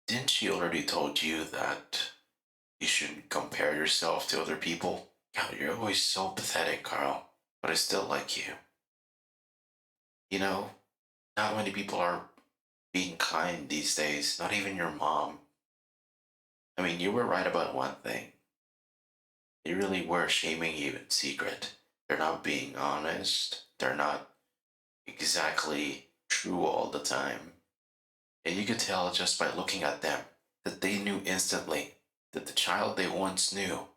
Didn't she already told you that you shouldn't compare yourself to other people? God, you're always so pathetic, Carl. But I still like you. You know, not many people are being kind these days, not even your mom. I mean, you were right about one thing. They really were shaming you in secret. They're not being honest. They're not exactly true all the time. And you could tell just by looking at them that they knew instantly that the child they once knew.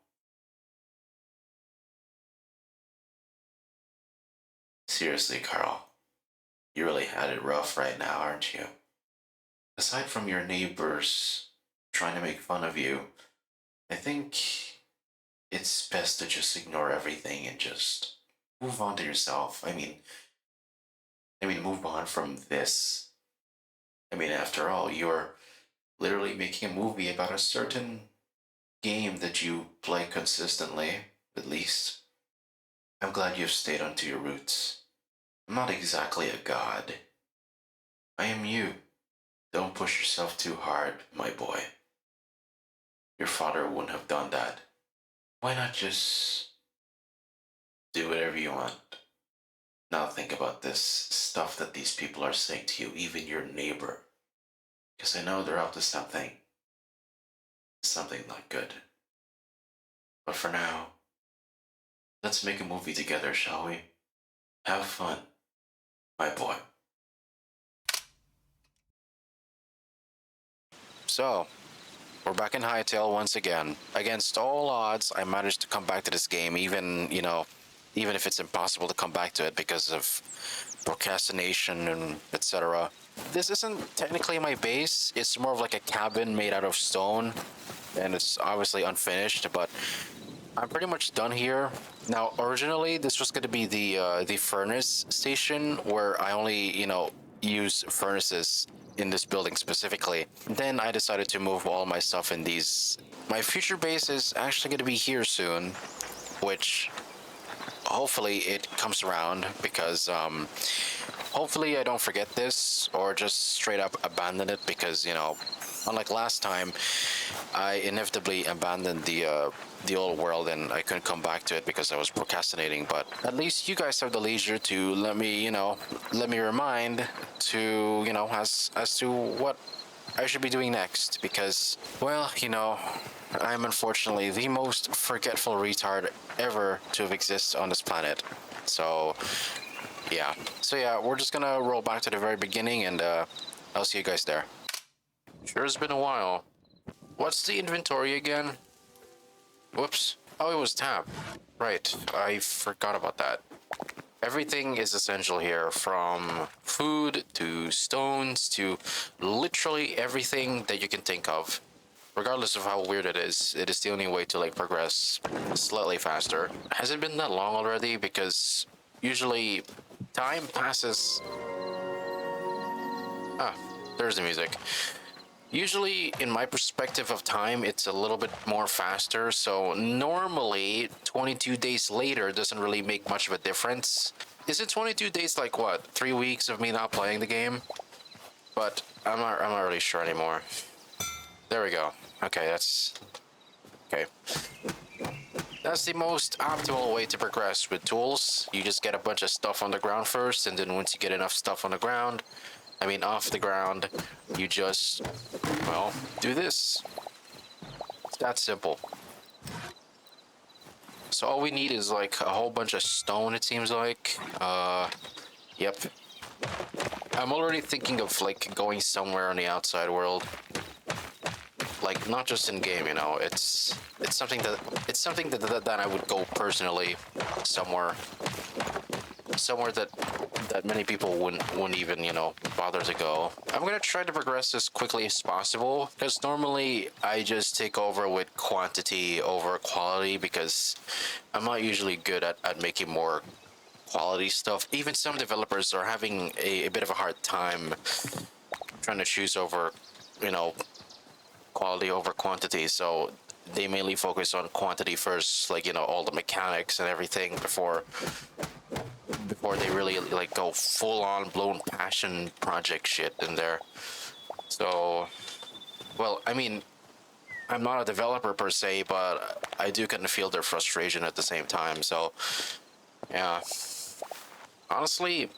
Seriously, Carl, you really had it rough right now, aren't you? Aside from your neighbors trying to make fun of you, I think it's best to just ignore everything and just move on to yourself. I mean, move on from this. I mean, after all, you're literally making a movie about a certain game that you play consistently, at least. I'm glad you've stayed onto your roots. I'm not exactly a god. I am you. Don't push yourself too hard, my boy. Your father wouldn't have done that. Why not just do whatever you want? Now think about this stuff that these people are saying to you, even your neighbor. Because I know they're up to something. Something not good. But for now, let's make a movie together, shall we? Have fun, my boy. So, we're back in Hytale once again. Against all odds, I managed to come back to this game, even if it's impossible to come back to it because of procrastination and etc. This isn't technically my base. It's more of like a cabin made out of stone, and it's obviously unfinished, but I'm pretty much done here. Now, originally, this was going to be the furnace station where I only, use furnaces in this building specifically. Then I decided to move all my stuff in these. My future base is actually going to be here soon, which hopefully it comes around because hopefully I don't forget this or just straight up abandon it because, unlike last time, I inevitably abandoned the old world and I couldn't come back to it because I was procrastinating. But at least you guys have the leisure to let me remind to, as to what I should be doing next because, well, I'm unfortunately the most forgetful retard ever to have existed on this planet. So, yeah. So, yeah, we're just gonna roll back to the very beginning and I'll see you guys there. Sure has been a while. What's the inventory again? Whoops. Oh, it was tab. Right, I forgot about that. Everything is essential here, from food to stones to literally everything that you can think of. Regardless of how weird it is the only way to progress slightly faster. Has it been that long already? Because usually time passes. Ah, there's the music. Usually, in my perspective of time, it's a little bit more faster. So normally, 22 days later doesn't really make much of a difference. Is it 22 days like what? 3 weeks of me not playing the game? But I'm not really sure anymore. There we go. Okay, okay. That's the most optimal way to progress with tools. You just get a bunch of stuff on the ground first, and then once you get enough stuff on the ground, off the ground, you just, well, do this. It's that simple. So all we need is a whole bunch of stone, it seems like. Yep. I'm already thinking of going somewhere on the outside world. Not just in game, it's something that I would go personally somewhere that many people wouldn't even bother to go. I'm gonna try to progress as quickly as possible because normally I just take over with quantity over quality because I'm not usually good at making more quality stuff. Even some developers are having a bit of a hard time trying to choose over quality over quantity, so they mainly focus on quantity first, all the mechanics and everything before they really go full on blown passion project shit in there. So Well, I mean, I'm not a developer per se, but I do kind of feel their frustration at the same time. So, yeah, honestly,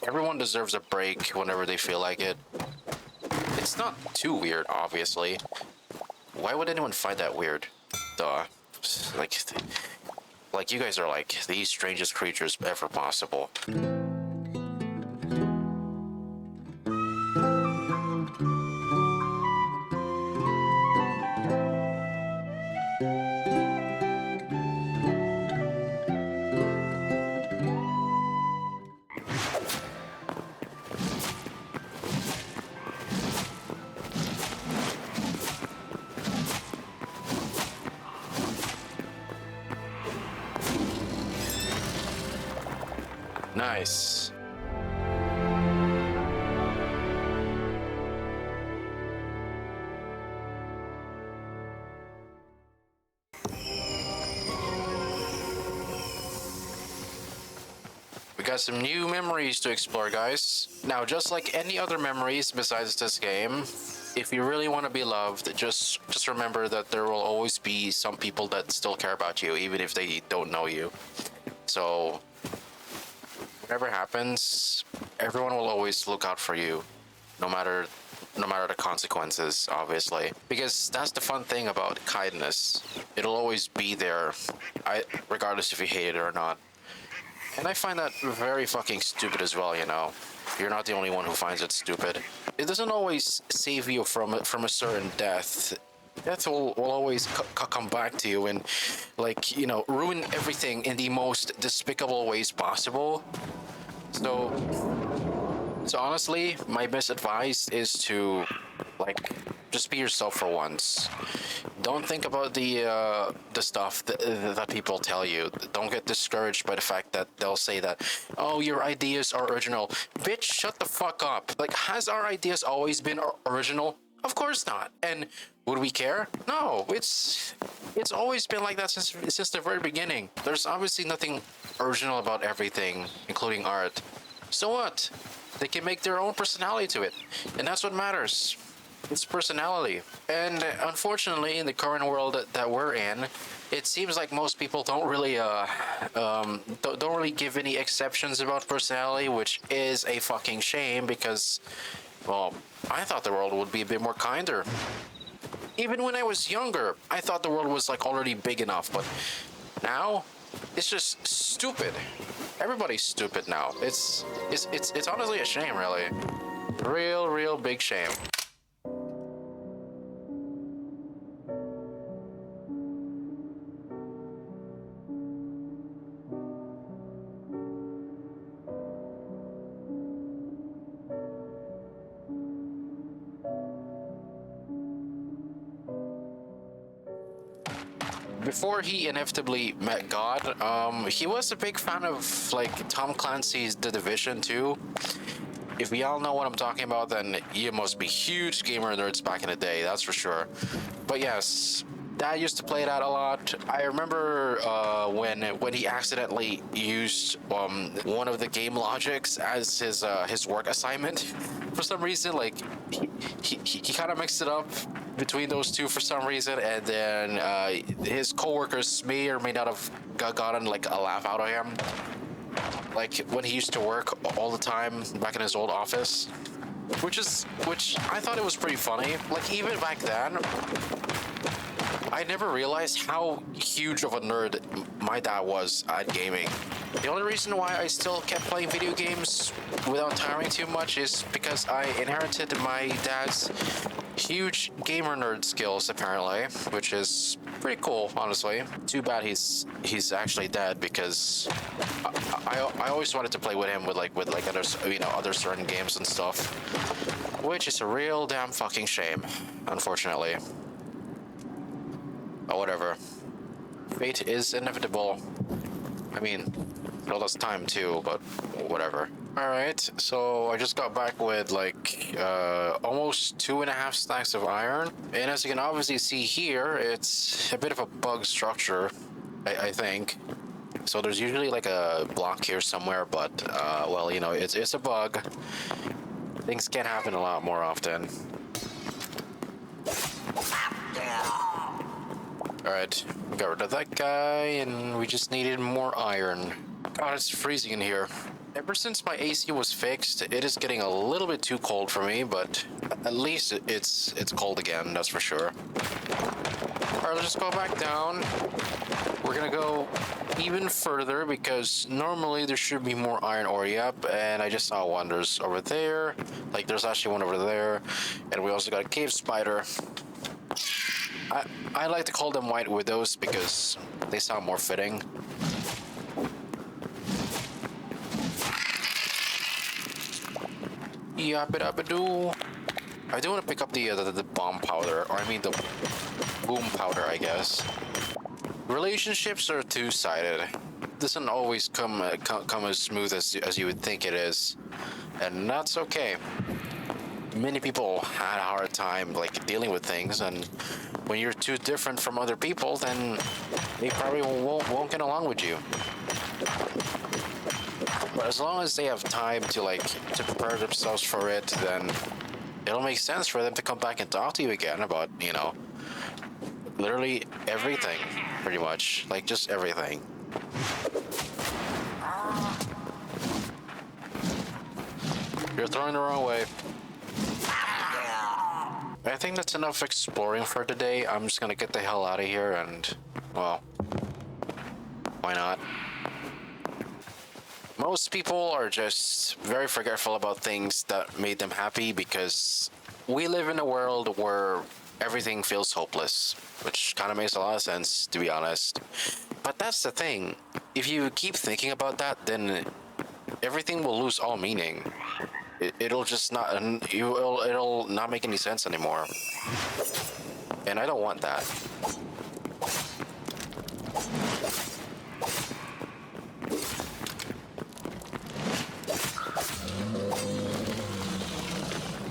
everyone deserves a break whenever they feel like it. It's not too weird, obviously. Why would anyone find that weird? Duh. Like, like you guys are like the strangest creatures ever possible. Nice. We got some new memories to explore, guys. Now, just like any other memories besides this game, if you really want to be loved, just remember that there will always be some people that still care about you, even if they don't know you. So, whatever happens, everyone will always look out for you, no matter the consequences, obviously. Because that's the fun thing about kindness. It'll always be there, regardless if you hate it or not. And I find that very fucking stupid as well, you know. You're not the only one who finds it stupid. It doesn't always save you from a certain death. Death will always come back to you and, like, you know, ruin everything in the most despicable ways possible. So honestly, my best advice is to, like, just be yourself for once. Don't think about the stuff that people tell you. Don't get discouraged by the fact that they'll say that, oh, your ideas are original. Bitch, shut the fuck up. Like, has our ideas always been original? Of course not. And would we care? No. It's always been like that since the very beginning. There's obviously nothing original about everything, including art. So what? They can make their own personality to it, and that's what matters. It's personality. And unfortunately, in the current world that we're in, it seems like most people don't really don't really give any exceptions about personality, which is a fucking shame because, well, I thought the world would be a bit more kinder. Even when I was younger, I thought the world was like already big enough, but now it's just stupid. Everybody's stupid now. It's honestly a shame, really. Real big shame. Before he inevitably met God, he was a big fan of like Tom Clancy's The Division 2. If we all know what I'm talking about, then you must be huge gamer nerds back in the day, that's for sure. But yes, Dad used to play that a lot. I remember when he accidentally used one of the game logics as his work assignment. For some reason, like he kind of mixed it up between those two for some reason, and then his coworkers may or may not have gotten like a laugh out of him. Like when he used to work all the time back in his old office, which I thought it was pretty funny. Like even back then, I never realized how huge of a nerd my dad was at gaming. The only reason why I still kept playing video games without tiring too much is because I inherited my dad's huge gamer nerd skills, apparently, which is pretty cool, honestly. Too bad he's actually dead, because I always wanted to play with him with other, you know, other certain games and stuff, which is a real damn fucking shame, unfortunately. But whatever. Fate is inevitable. I mean, well, that's time too, but whatever. Alright, so I just got back with like almost 2.5 stacks of iron. And as you can obviously see here, it's a bit of a bug structure, I think. So there's usually like a block here somewhere, but well, you know, it's a bug. Things can happen a lot more often. Alright, we got rid of that guy, and we just needed more iron. God, it's freezing in here. Ever since my AC was fixed, it is getting a little bit too cold for me, but at least it's cold again, that's for sure. Alright, let's just go back down. We're gonna go even further because normally there should be more iron ore. Yep, and I just saw one. There's over there. Like, there's actually one over there. And we also got a cave spider. I like to call them white widows because they sound more fitting. Yabba-dabba-doo. I do want to pick up the bomb powder, or I mean the boom powder, I guess. Relationships are two-sided. Doesn't always come as smooth as you would think it is, and that's okay. Many people had a hard time like dealing with things, and when you're too different from other people, then they probably won't get along with you. But as long as they have time to prepare themselves for it, then it'll make sense for them to come back and talk to you again about, you know, literally everything, pretty much. Like, just everything. You're throwing the wrong way. I think that's enough exploring for today. I'm just gonna get the hell out of here and, well, why not? Most people are just very forgetful about things that made them happy because we live in a world where everything feels hopeless, which kind of makes a lot of sense, to be honest. But that's the thing. If you keep thinking about that, then everything will lose all meaning. It'll just not, it'll not make any sense anymore. And I don't want that.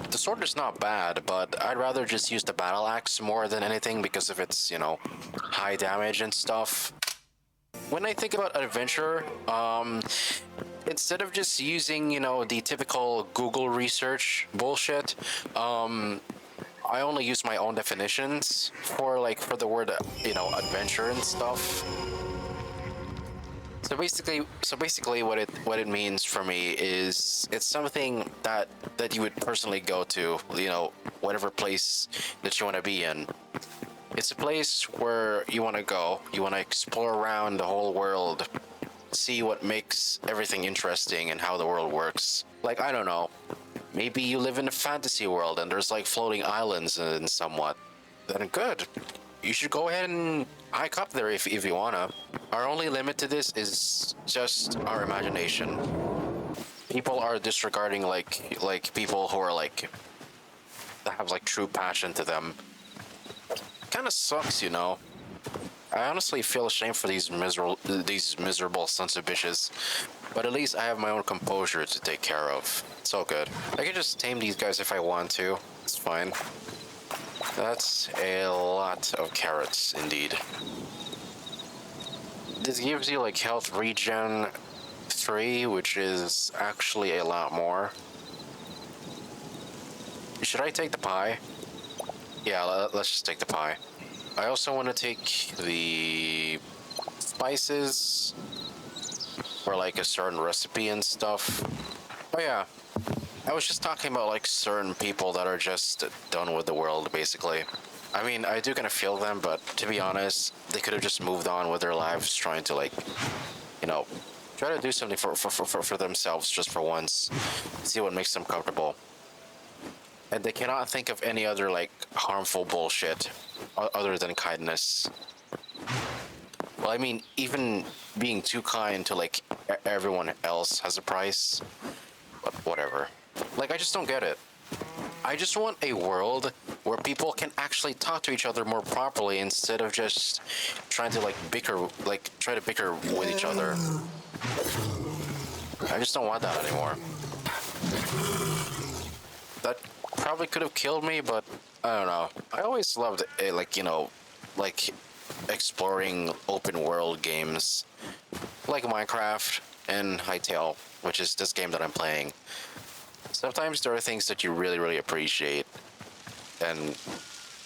The sword is not bad, but I'd rather just use the battle axe more than anything because of its, you know, high damage and stuff. When I think about adventure, instead of just using, you know, the typical Google research bullshit, I only use my own definitions for the word, you know, adventure and stuff. So basically, what it means for me is it's something that you would personally go to, you know, whatever place that you want to be in. It's a place where you want to go. You want to explore around the whole world, see what makes everything interesting and how the world works. Like, I don't know, maybe you live in a fantasy world and there's like floating islands and somewhat. Then good. You should go ahead and hike up there if you wanna. Our only limit to this is just our imagination. People are disregarding like people who are like that have like true passion to them. Kind of sucks, you know. I honestly feel ashamed for these miserable sons of bitches, but at least I have my own composure to take care of. It's all good. I can just tame these guys if I want to. It's fine. That's a lot of carrots, indeed. This gives you like health regen 3, which is actually a lot more. Should I take the pie? Yeah, let's just take the pie. I also want to take the spices for like a certain recipe and stuff. Oh yeah, I was just talking about like certain people that are just done with the world, basically. I mean, I do kind of feel them, but to be honest, they could have just moved on with their lives, trying to like, you know, try to do something for themselves just for once, see what makes them comfortable. And they cannot think of any other like harmful bullshit other than kindness. Well, I mean, even being too kind to like everyone else has a price. But whatever. Like, I just don't get it. I just want a world where people can actually talk to each other more properly instead of just trying to try to bicker with each other. I just don't want that anymore. That probably could have killed me, but I don't know. I always loved exploring open world games like Minecraft and Hytale, which is this game that I'm playing. Sometimes there are things that you really, really appreciate, and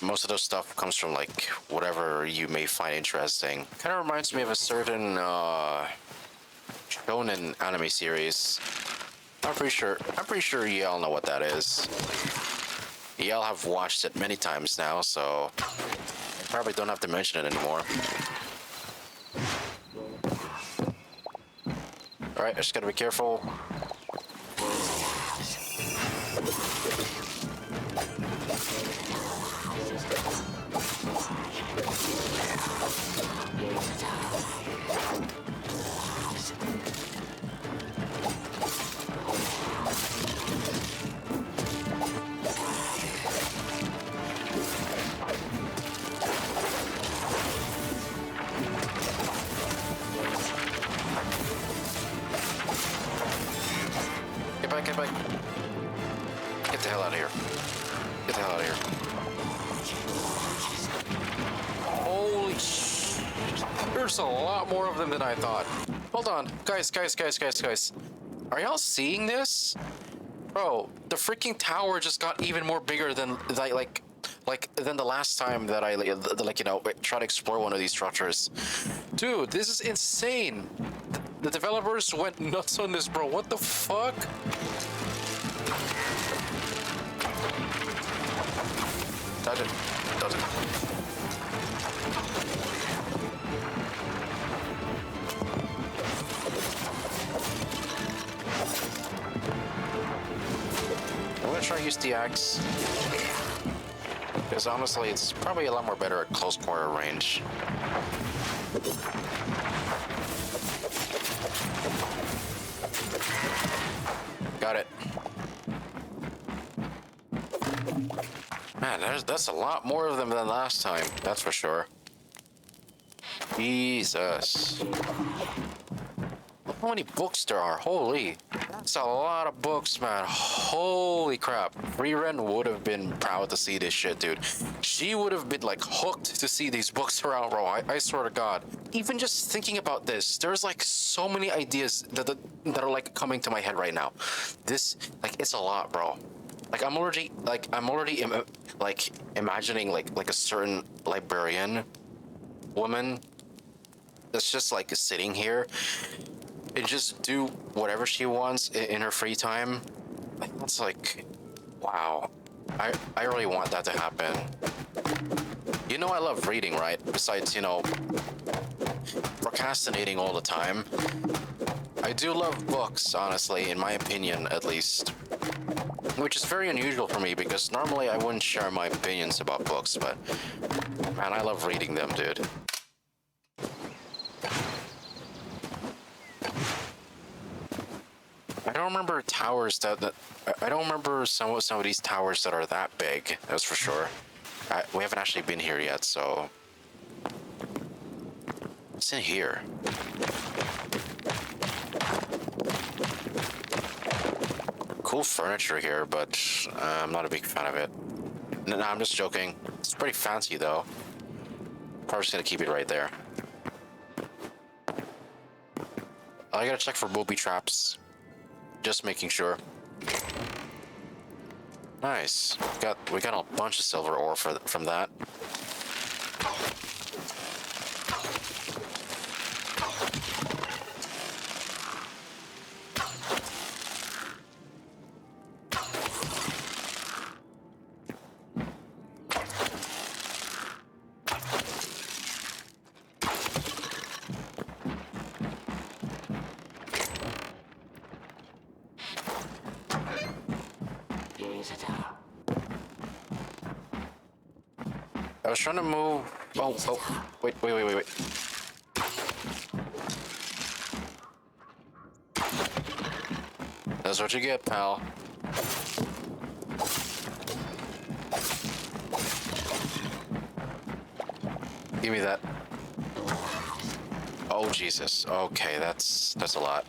most of those stuff comes from like whatever you may find interesting. Kind of reminds me of a certain shonen anime series. I'm pretty sure y'all know what that is. Y'all have watched it many times now, so probably don't have to mention it anymore. Alright, I just gotta be careful. Get back. Get the hell out of here. Get the hell out of here. Holy sh... There's a lot more of them than I thought. Hold on. Guys. Are y'all seeing this? Bro, the freaking tower just got even more bigger than, like than the last time that I, try to explore one of these structures. Dude, this is insane. The developers went nuts on this, bro. What the fuck? Dodge it. I'm gonna try to use the axe. Because honestly, it's probably a lot more better at close quarter range. Got it. Man, that's a lot more of them than last time, that's for sure. Jesus. Look how many books there are, holy. That's a lot of books, man. Holy crap. Reren would have been proud to see this shit, dude. She would have been, like, hooked to see these books around, bro. I swear to God. Even just thinking about this, there's, like, so many ideas that are, like, coming to my head right now. This, like, it's a lot, bro. Like, I'm already imagining, like, a certain librarian woman that's just, like, sitting here and just do whatever she wants in her free time. That's like, wow. I really want that to happen. You know I love reading, right? Besides, procrastinating all the time. I do love books, honestly, in my opinion, at least. Which is very unusual for me, because normally I wouldn't share my opinions about books, but man, I love reading them, dude. I don't remember towers I don't remember some of these towers that are that big, that's for sure. We haven't actually been here yet, so... What's in here? Cool furniture here, but I'm not a big fan of it. No, I'm just joking. It's pretty fancy, though. Probably just gonna keep it right there. I gotta check for booby traps. Just making sure. Nice. We got a bunch of silver ore from that. I was trying to move. Oh, wait. That's what you get, pal. Give me that. Oh, Jesus. Okay, that's a lot.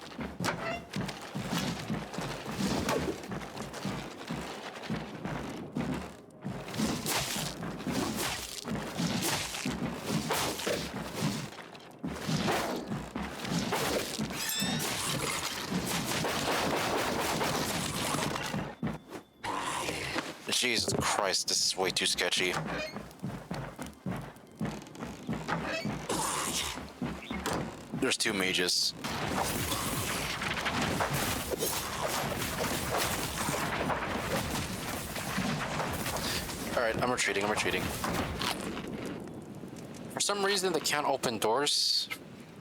Jesus Christ, this is way too sketchy. There's two mages. Alright, I'm retreating. For some reason, they can't open doors,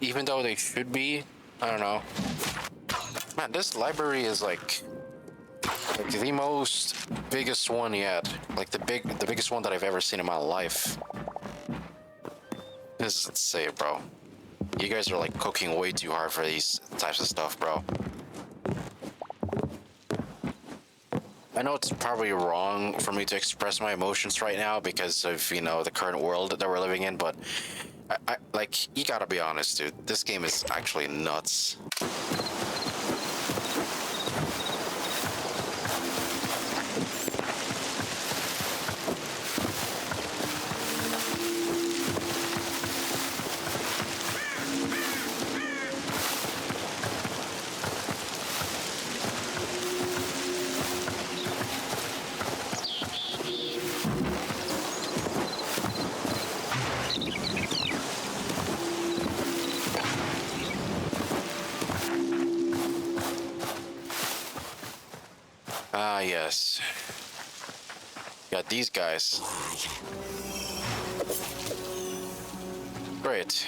even though they should be. I don't know. Man, this library is like the most biggest one yet. Like the biggest one that I've ever seen in my life. This is insane, bro. You guys are like cooking way too hard for these types of stuff, bro. I know it's probably wrong for me to express my emotions right now because of, you know, the current world that we're living in, but I like, you gotta be honest, dude. This game is actually nuts. Ah, yes. Got these guys. Great.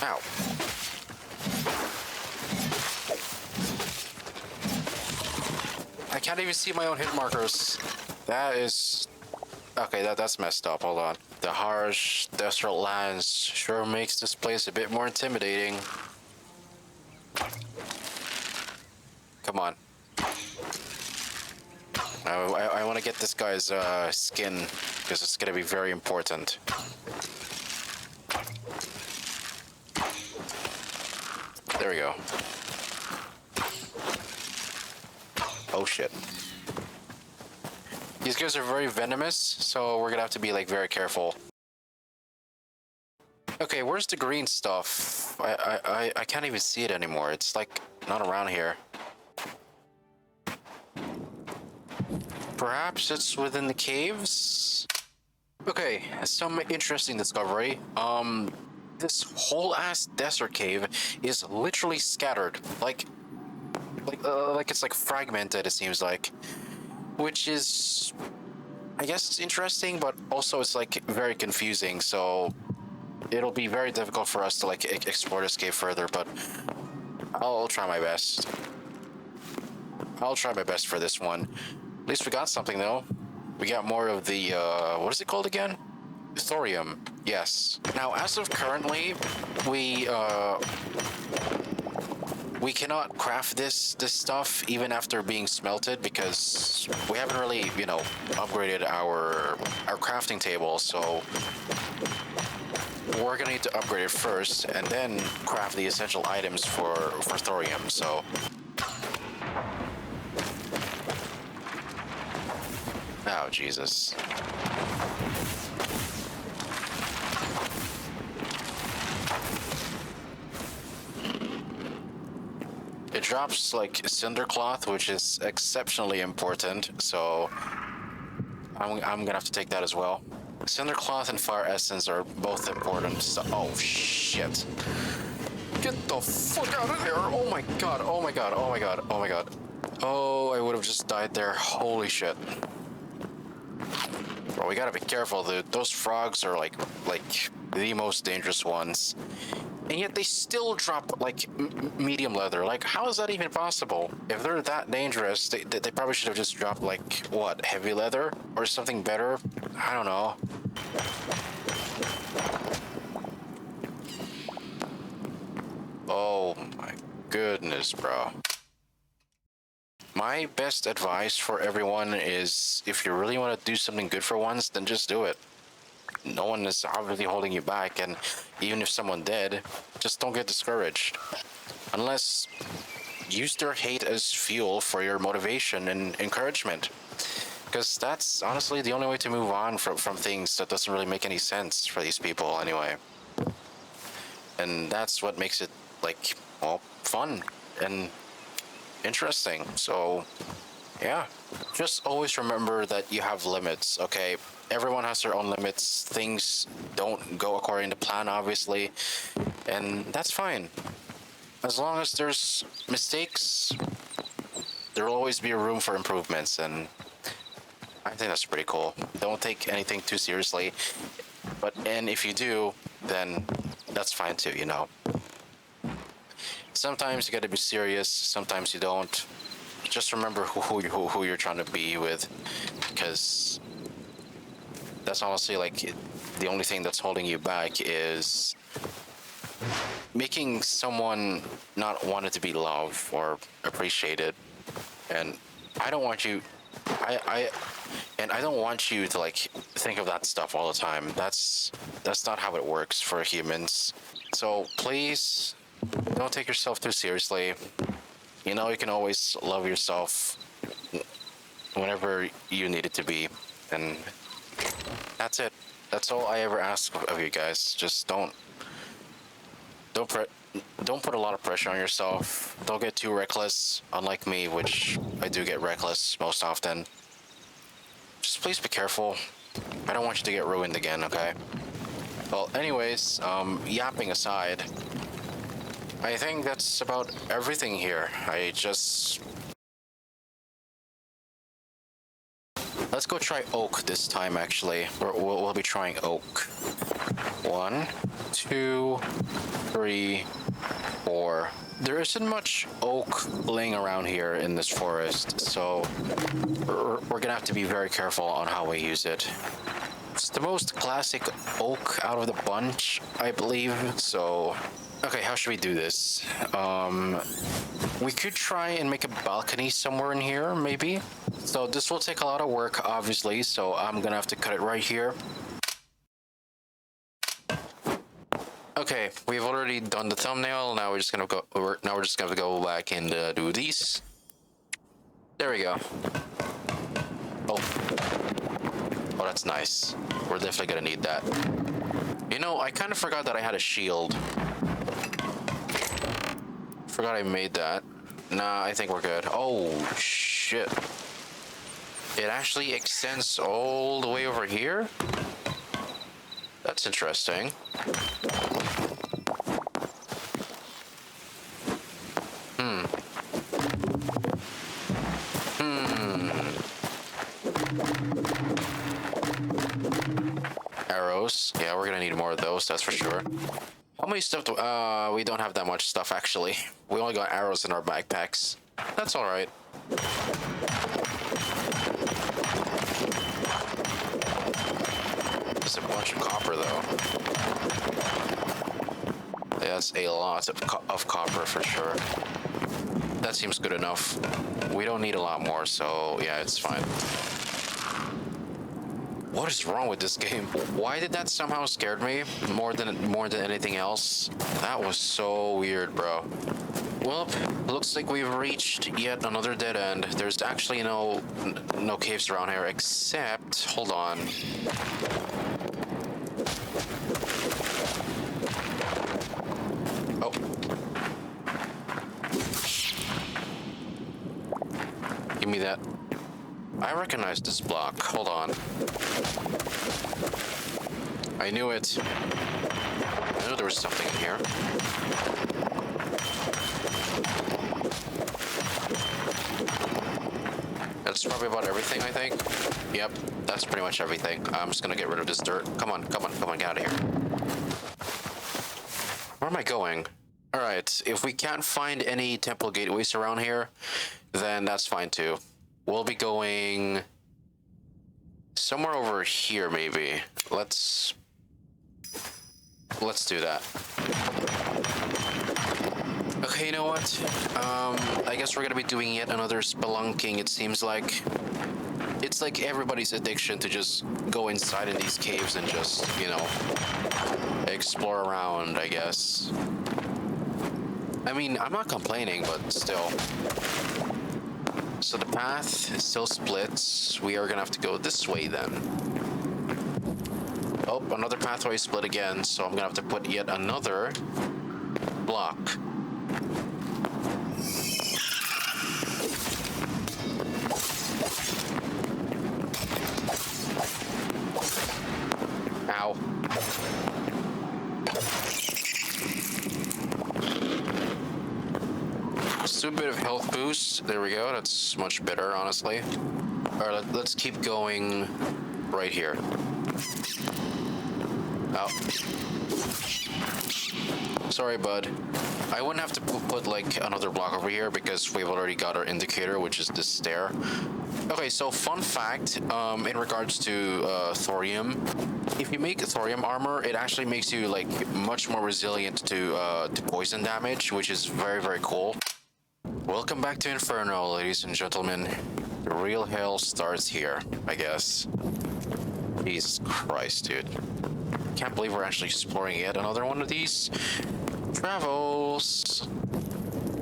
Ow. I can't even see my own hit markers. That is... Okay, that's messed up. Hold on. The harsh desert lands sure makes this place a bit more intimidating. Come on. I want to get this guy's skin because it's going to be very important. There we go. Oh shit. These guys are very venomous, so we're gonna have to be like very careful. Okay, where's the green stuff? I can't even see it anymore. It's like not around here. Perhaps it's within the caves? Okay, some interesting discovery. This whole ass desert cave is literally scattered. Like it's like fragmented, it seems like. Which is, I guess it's interesting, but also it's like very confusing, so it'll be very difficult for us to like explore this cave further, but I'll try my best. I'll try my best for this one. At least we got something though. We got more of the, what is it called again? Thorium, yes. Now, as of currently, we cannot craft this stuff even after being smelted because we haven't really, you know, upgraded our crafting table, so we're gonna need to upgrade it first and then craft the essential items for thorium, so. Oh, Jesus. It drops like cinder cloth, which is exceptionally important, so I'm gonna have to take that as well. Cinder cloth and fire essence are both important. So, oh shit! Get the fuck out of there! Oh my god! Oh my god! Oh my god! Oh my god! Oh, I would have just died there. Holy shit! Bro, we gotta be careful, dude. Those frogs are like the most dangerous ones. And yet they still drop like medium leather. Like, how is that even possible? If they're that dangerous, they probably should have just dropped like what, heavy leather or something better. I don't know. Oh my goodness, bro. My best advice for everyone is if you really want to do something good for once, then just do it. No one is obviously holding you back, and even if someone did, just don't get discouraged. Unless use their hate as fuel for your motivation and encouragement. Because that's honestly the only way to move on from things that doesn't really make any sense for these people anyway. And that's what makes it, like, well, fun and interesting. So, yeah, just always remember that you have limits, okay? Everyone has their own limits. Things don't go according to plan, obviously, and that's fine. As long as there's mistakes, there will always be room for improvements, and I think that's pretty cool. Don't take anything too seriously, and if you do, then that's fine too, you know. Sometimes you gotta be serious, sometimes you don't. Just remember who you're trying to be with, because that's honestly like the only thing that's holding you back is making someone not wanted to be loved or appreciated. And I don't want you, I and I don't want you to like think of that stuff all the time. That's not how it works for humans. So please don't take yourself too seriously. You know, you can always love yourself whenever you need it to be. And that's it. That's all I ever ask of you guys. Just don't pre- don't put a lot of pressure on yourself. Don't get too reckless, unlike me, which I do get reckless most often. Just please be careful. I don't want you to get ruined again, okay? Well, anyways, yapping aside, I think that's about everything here. Let's go try oak this time, actually. We'll be trying oak. 1, 2, 3, 4. There isn't much oak laying around here in this forest, so we're gonna have to be very careful on how we use it. It's the most classic oak out of the bunch, I believe, so... Okay, how should we do this? We could try and make a balcony somewhere in here, maybe? So this will take a lot of work, obviously, so I'm gonna have to cut it right here. Okay, we've already done the thumbnail. Now we're just gonna go back and do these. There we go. Oh, that's nice. We're definitely gonna need that. You know, I kind of forgot that I had a shield. Forgot I made that. Nah, I think we're good. Oh, shit. It actually extends all the way over here? That's interesting. Arrows. Yeah, we're gonna need more of those, that's for sure. How many stuff do... we don't have that much stuff, actually. We only got arrows in our backpacks. That's alright. There's a bunch of copper, though. That's a lot of copper, for sure. That seems good enough. We don't need a lot more, so yeah, it's fine. What is wrong with this game? Why did that somehow scare me more than anything else? That was so weird, bro. Well, looks like we've reached yet another dead end. There's actually no caves around here except... Hold on. Oh. Give me that. I recognize this block. Hold on. I knew it. I knew there was something in here. That's probably about everything, I think. Yep, that's pretty much everything. I'm just gonna get rid of this dirt. Come on, get out of here. Where am I going? Alright, if we can't find any temple gateways around here, then that's fine too. We'll be going somewhere over here, maybe. Let's do that. Okay, you know what? I guess we're gonna be doing yet another spelunking, it seems like. It's like everybody's addiction to just go inside in these caves and just, you know, explore around, I guess. I mean, I'm not complaining, but still. So the path still splits. We are gonna have to go this way then. Oh, another pathway split again, so I'm gonna have to put yet another block. do a bit of health boost. There we go. That's much better, honestly. All right, let's keep going right here. Oh. Sorry, bud. I wouldn't have to put like another block over here because we've already got our indicator, which is this stair. Okay, so fun fact, in regards to thorium, if you make thorium armor, it actually makes you like much more resilient to poison damage, which is very, very cool. Welcome back to Inferno, ladies and gentlemen. The real hell starts here, I guess. Jesus Christ, dude. Can't believe we're actually exploring yet another one of these travels.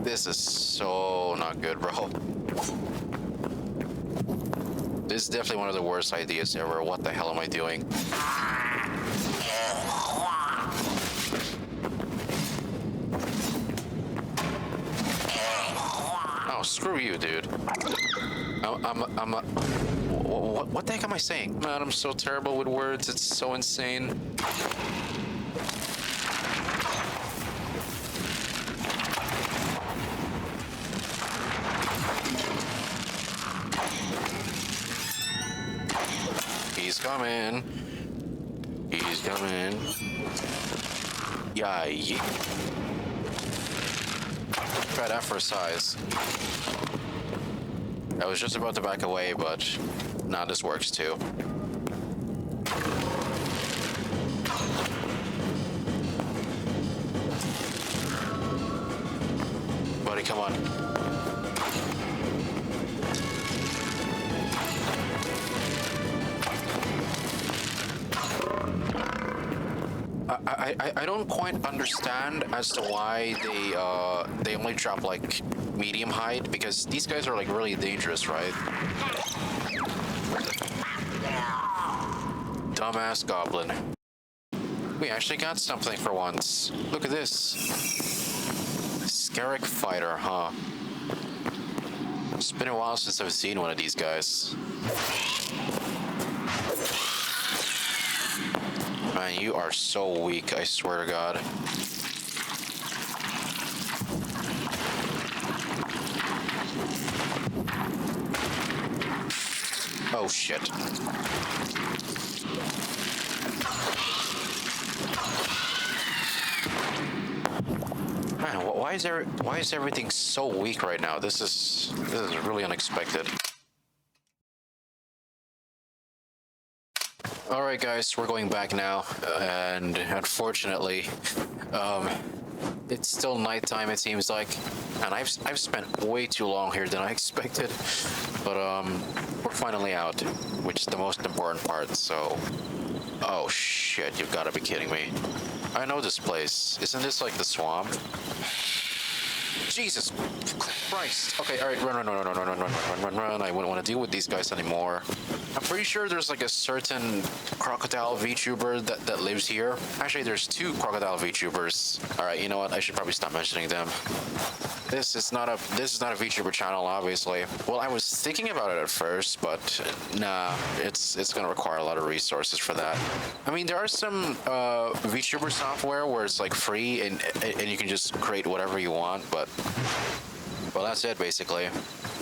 This is so not good, bro. This is definitely one of the worst ideas ever. What the hell am I doing? Oh, screw you, dude. What the heck am I saying? Man, I'm so terrible with words. It's so insane. He's coming. He's coming. Yay. Try that for size. I was just about to back away, but nah, this works too. Buddy, come on. I don't quite understand as to why they only drop like medium height, because these guys are like really dangerous, right? Dumbass goblin. We actually got something for once. Look at this. Scarrick fighter, huh? It's been a while since I've seen one of these guys. Man, you are so weak, I swear to God. Oh shit. Man, why is everything so weak right now? This is really unexpected. All right, guys, we're going back now, and unfortunately, it's still nighttime. It seems like, and I've spent way too long here than I expected, but we're finally out, which is the most important part. So, oh shit, you've got to be kidding me! I know this place. Isn't this like the swamp? Jesus Christ. Okay, all right, run. I wouldn't want to deal with these guys anymore. I'm pretty sure there's like a certain crocodile VTuber that lives here. Actually, there's two crocodile VTubers. All right, you know what? I should probably stop mentioning them. This is not a VTuber channel, obviously. Well, I was thinking about it at first, but nah, it's gonna require a lot of resources for that. I mean, there are some VTuber software where it's like free and you can just create whatever you want, but well, that's it basically.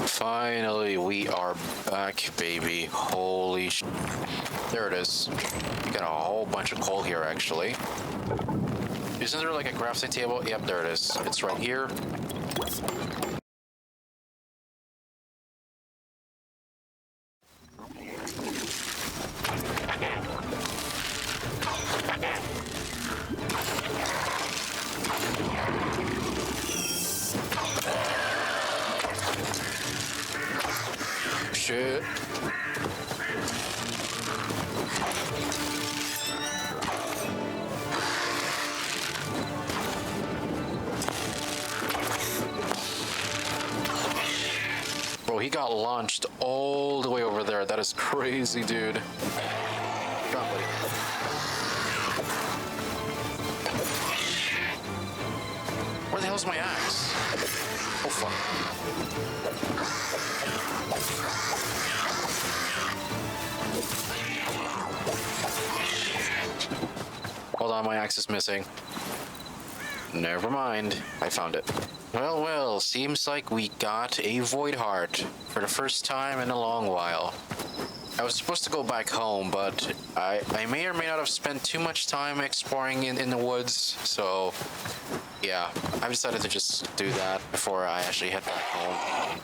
Finally, we are back, baby. Holy sh... There it is. We got a whole bunch of coal here, actually. Isn't there like a crafting table? Yep, there it is. It's right here. Shit. Bro, he got launched all the way over there. That is crazy, dude. Come on, buddy. Where the hell's my axe? Oh, fuck. Hold on, my axe is missing. Never mind. I found it. Well, well, seems like we got a Void Heart for the first time in a long while. I was supposed to go back home, but I may or may not have spent too much time exploring in the woods, so yeah, I've decided to just do that before I actually head back home.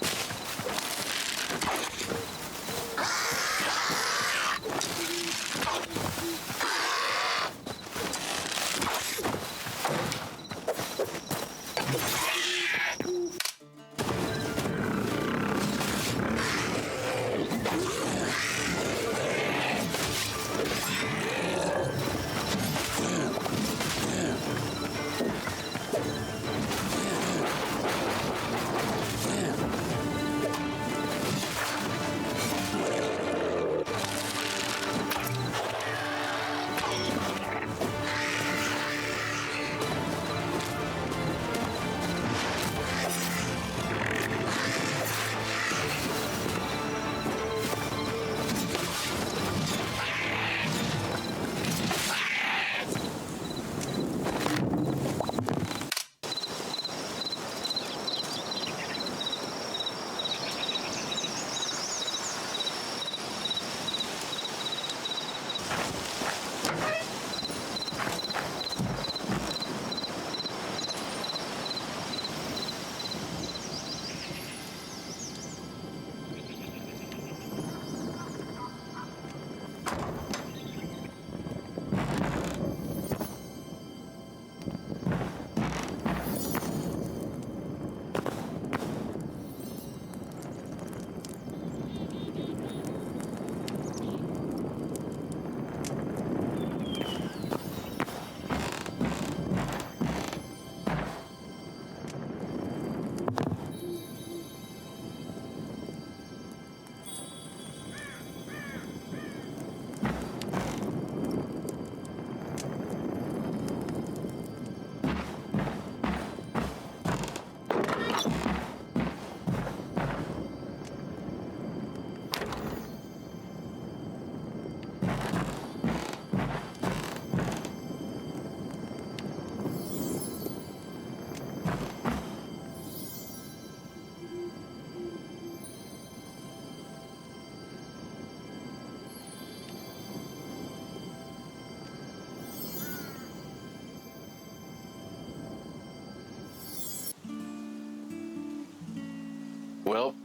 Well,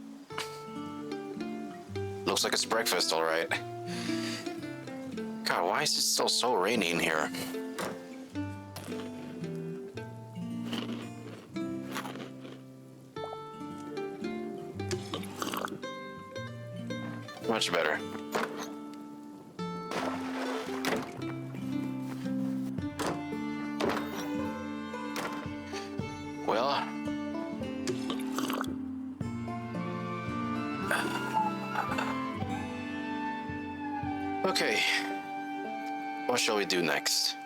looks like it's breakfast, all right. God, why is it still so rainy in here? Much better. Well, okay. What shall we do next?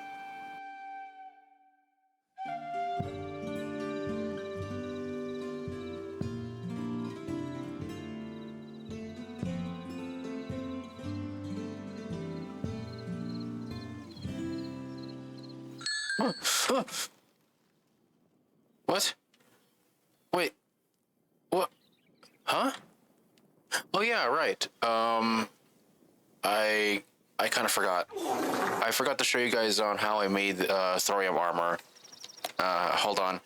What? Wait, what? Huh? Oh yeah, right. I I kind of forgot. I forgot to show you guys on how I made thorium armor. Hold on.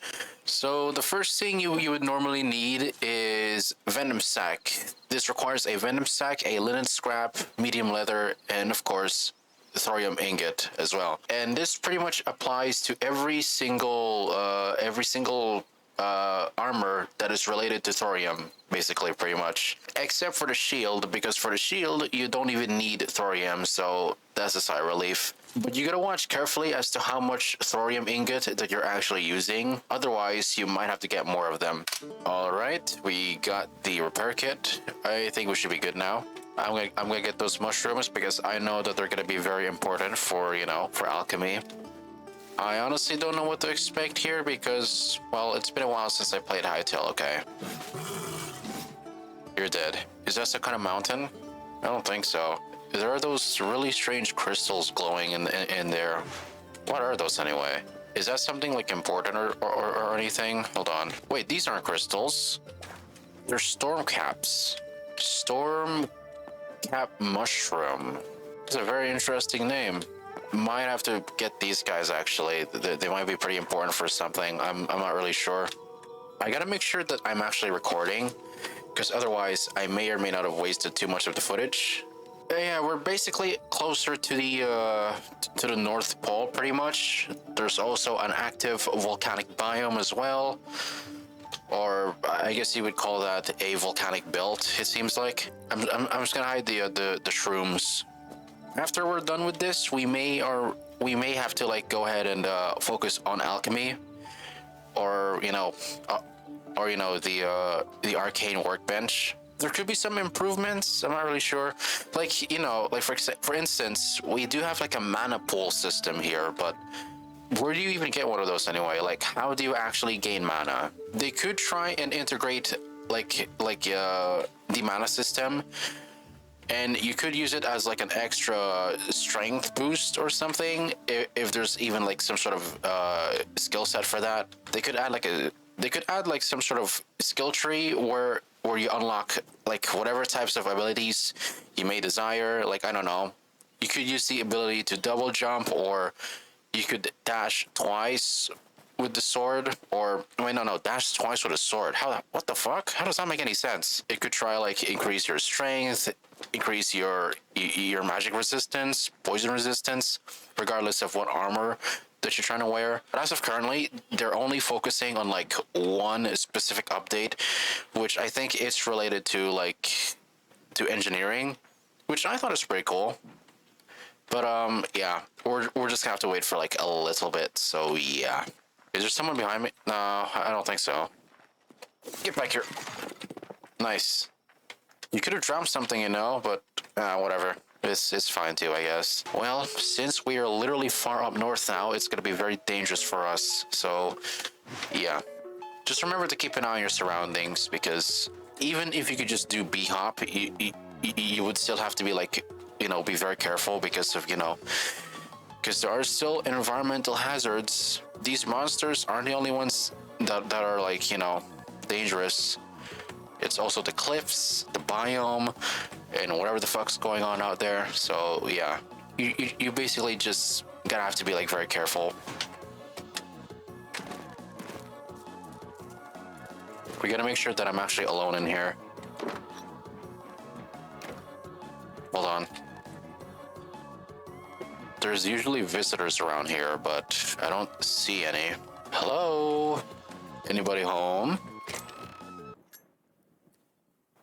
So the first thing you would normally need is venom sac. This requires a venom sac, a linen scrap, medium leather, and of course thorium ingot as well. And this pretty much applies to every single armor that is related to thorium, basically, pretty much. Except for the shield, because for the shield, you don't even need thorium, so that's a sigh of relief. But you gotta watch carefully as to how much thorium ingot that you're actually using. Otherwise, you might have to get more of them. Alright, we got the repair kit. I think we should be good now. I'm gonna get those mushrooms because I know that they're gonna be very important for, for alchemy. I honestly don't know what to expect here because, well, it's been a while since I played Hytale, okay? You're dead. Is that some kind of mountain? I don't think so. There are those really strange crystals glowing in there. What are those anyway? Is that something like important or anything? Hold on. Wait, these aren't crystals. They're storm caps. Storm cap mushroom. It's a very interesting name. Might have to get these guys actually. They might be pretty important for something. I'm not really sure. I gotta make sure that I'm actually recording, because otherwise I may or may not have wasted too much of the footage. Yeah, we're basically closer to the North Pole, pretty much. There's also an active volcanic biome as well, or I guess you would call that a volcanic belt. It seems like. I'm just gonna hide the shrooms. After we're done with this, we may have to like go ahead and focus on alchemy, or the arcane workbench. There could be some improvements. I'm not really sure. Like, like for instance, we do have like a mana pool system here, but where do you even get one of those anyway? Like, how do you actually gain mana? They could try and integrate the mana system, and you could use it as like an extra strength boost or something. If there's even like some sort of skill set for that, they could add like some sort of skill tree where you unlock like whatever types of abilities you may desire. Like, I don't know, you could use the ability to double jump, or you could dash twice with the sword, or wait, no, dash twice with a sword. What the fuck? How does that make any sense? It could try like increase your strength, increase your magic resistance, poison resistance, regardless of what armor that you're trying to wear. But as of currently, they're only focusing on like one specific update, which I think is related to engineering, which I thought is pretty cool. But yeah, we're just gonna have to wait for like a little bit. So yeah, is there someone behind me? No, I don't think so. Get back here. Nice. You could have dropped something, but whatever. It's fine too, I guess. Well, since we are literally far up north now, it's gonna be very dangerous for us. So yeah, just remember to keep an eye on your surroundings, because even if you could just do B-hop, you would still have to be like, be very careful, because of, because there are still environmental hazards. These monsters aren't the only ones that are like, dangerous. It's also the cliffs, the biome, and whatever the fuck's going on out there. So yeah, you basically just gotta have to be like very careful. We gotta make sure that I'm actually alone in here. Hold on. There's usually visitors around here, but I don't see any. Hello? Anybody home?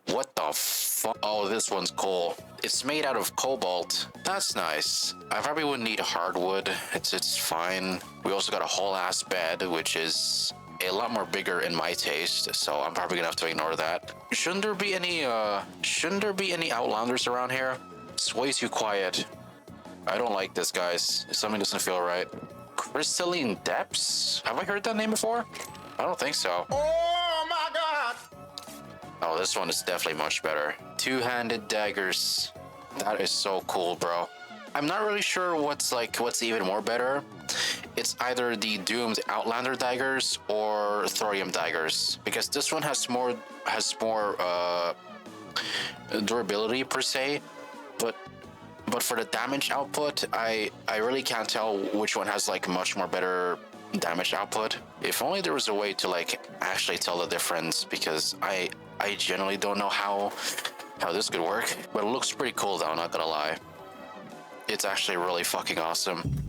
What the fuck? Oh, this one's cool. It's made out of cobalt. That's nice. I probably wouldn't need hardwood. It's fine. We also got a whole ass bed, which is a lot more bigger in my taste, so I'm probably gonna have to ignore that. Shouldn't there be any outlanders around here? It's way too quiet. I don't like this, guys. Something doesn't feel right. Crystalline Depths? Have I heard that name before? I don't think so. Oh my god! Oh, this one is definitely much better. Two-handed daggers. That is so cool, bro. I'm not really sure what's even more better. It's either the Doomed Outlander daggers or Thorium daggers, because this one has more durability per se, but for the damage output, I really can't tell which one has like much more better damage output. If only there was a way to like actually tell the difference, because I generally don't know how this could work. But it looks pretty cool though, not gonna lie. It's actually really fucking awesome.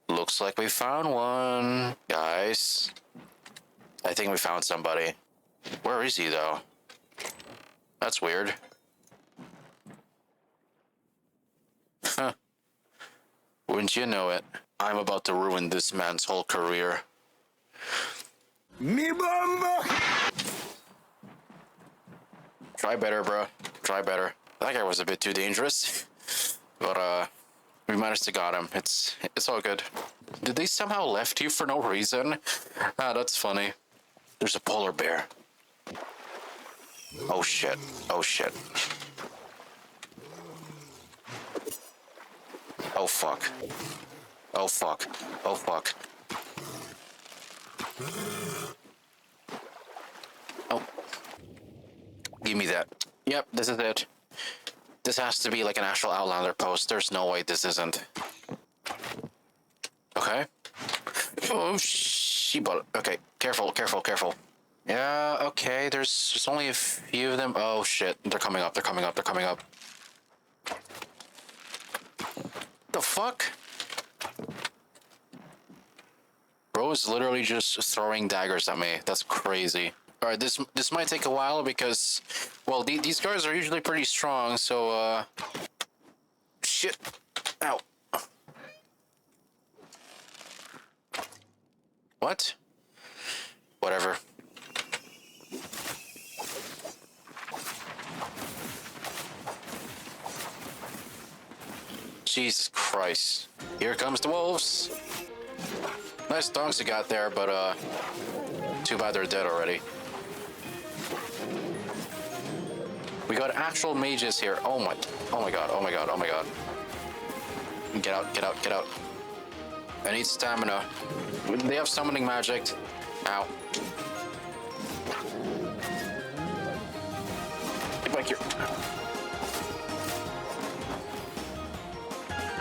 Looks like we found one, guys. I think we found somebody. Where is he though? That's weird. Huh. Wouldn't you know it? I'm about to ruin this man's whole career. Me bamba! Try better, bro. Try better. That guy was a bit too dangerous. But, we managed to got him. It's all good. Did they somehow left you for no reason? Ah, that's funny. There's a polar bear. Oh shit. Oh shit. Oh fuck. Oh fuck. Oh fuck. Oh. Give me that. Yep, this is it. This has to be like an actual Outlander post. There's no way this isn't. Okay. Oh, but okay. Careful, careful, careful. Yeah, okay. There's only a few of them. Oh shit. They're coming up. They're coming up. They're coming up. The fuck? Bro is literally just throwing daggers at me. That's crazy. All right, this might take a while because, well, these guys are usually pretty strong. So, shit. Ow. What? Whatever. Jesus Christ. Here comes the wolves. Nice donks you got there, but too bad they're dead already. We got actual mages here. Oh my god, oh my god, oh my god. Get out, get out, get out. I need stamina. They have summoning magic. Ow. Get back here.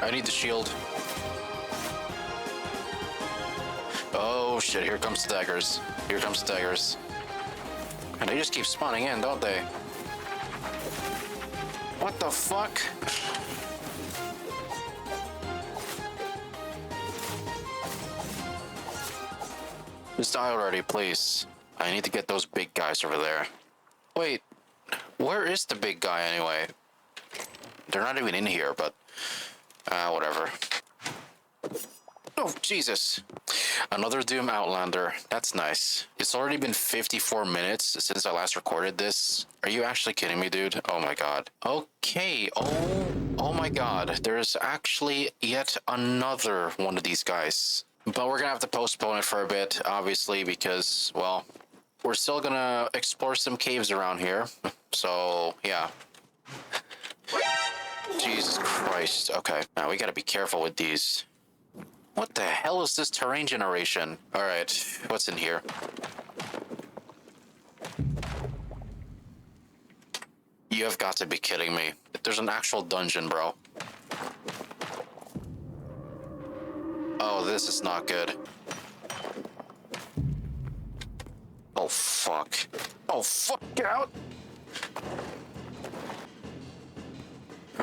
I need the shield. Oh shit, here comes the daggers. Here comes the daggers. And they just keep spawning in, don't they? What the fuck? Just die already, please. I need to get those big guys over there. Wait, where is the big guy anyway? They're not even in here, but... whatever. Oh, Jesus. Another Doom Outlander. That's nice. It's already been 54 minutes since I last recorded this. Are you actually kidding me, dude? Oh my god. Okay. Oh my god. There's actually yet another one of these guys. But we're gonna have to postpone it for a bit, obviously, because, well, we're still gonna explore some caves around here. So, yeah. Jesus Christ. Okay. Now we gotta be careful with these. What the hell is this terrain generation? Alright, what's in here? You have got to be kidding me. There's an actual dungeon, bro. Oh, this is not good. Oh, fuck. Oh, fuck, get out!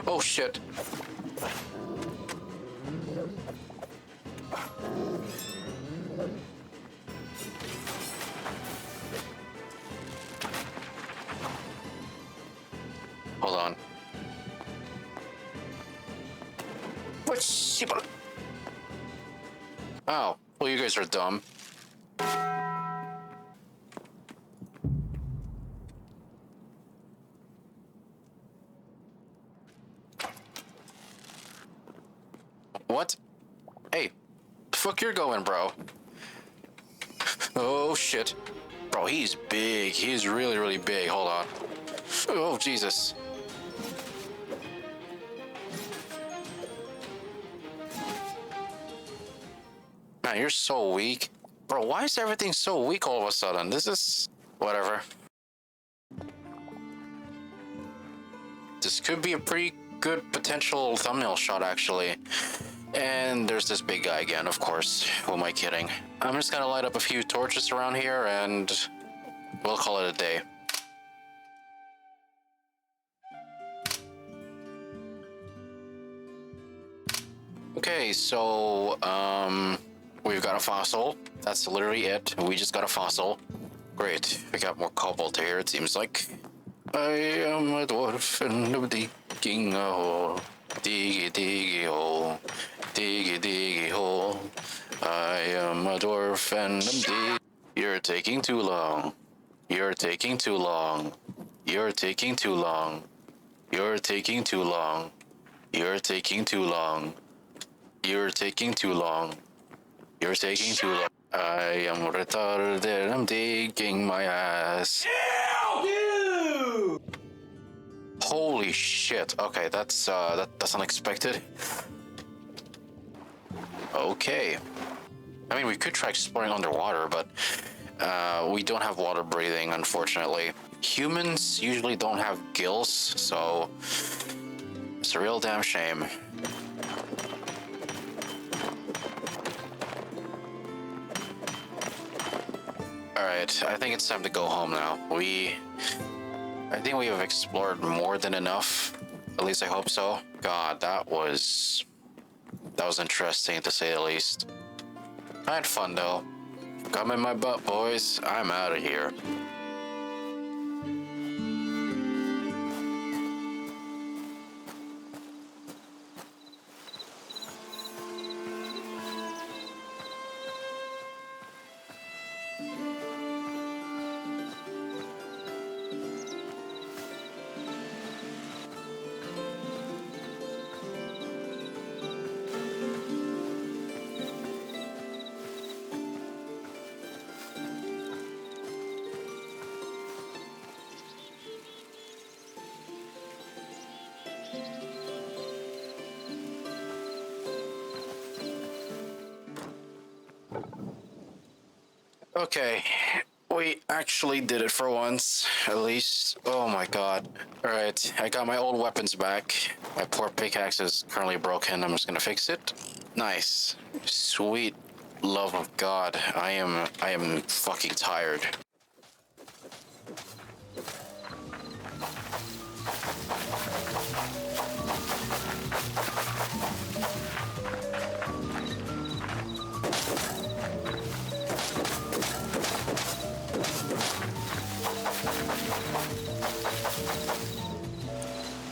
Oh, shit. Hold on. What shit? Oh, well, you guys are dumb. What? Hey, the fuck you're going, bro? Oh, shit. Bro, he's big. He's really, really big. Hold on. Oh, Jesus. Man, you're so weak. Bro, why is everything so weak all of a sudden? This is... whatever. This could be a pretty good potential thumbnail shot, actually. And there's this big guy again, of course. Who am I kidding? I'm just gonna light up a few torches around here and we'll call it a day. Okay, so, we've got a fossil. That's literally it. We just got a fossil. Great. We got more cobalt here, it seems like. I am a dwarf and I'm digging a hole. Diggy diggy hole. Diggy diggy hole. I am a dwarf and I'm digging. You're taking too long. You're taking too long. You're taking too long. You're taking too long. You're taking too long. You're taking too long. You're taking too long. I am retarded. I'm digging my ass. Ew! Holy shit. Okay, that's unexpected. Okay. I mean, we could try exploring underwater, but we don't have water breathing, unfortunately. Humans usually don't have gills, so it's a real damn shame. Alright, I think it's time to go home now. I think we have explored more than enough. At least I hope so. God, that was interesting to say the least. I had fun though. Come in my butt, boys. I'm out of here. Okay, we actually did it for once, at least. Oh my god. Alright, I got my old weapons back. My poor pickaxe is currently broken. I'm just gonna fix it. Nice. Sweet love of God. I am fucking tired.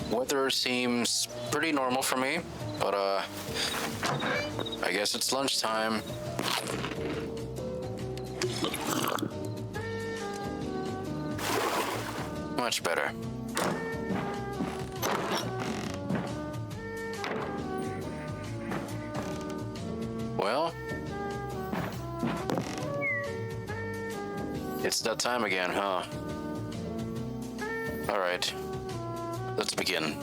Weather seems pretty normal for me, but I guess it's lunchtime. Much better. Well, it's that time again, huh? All right. Let's begin.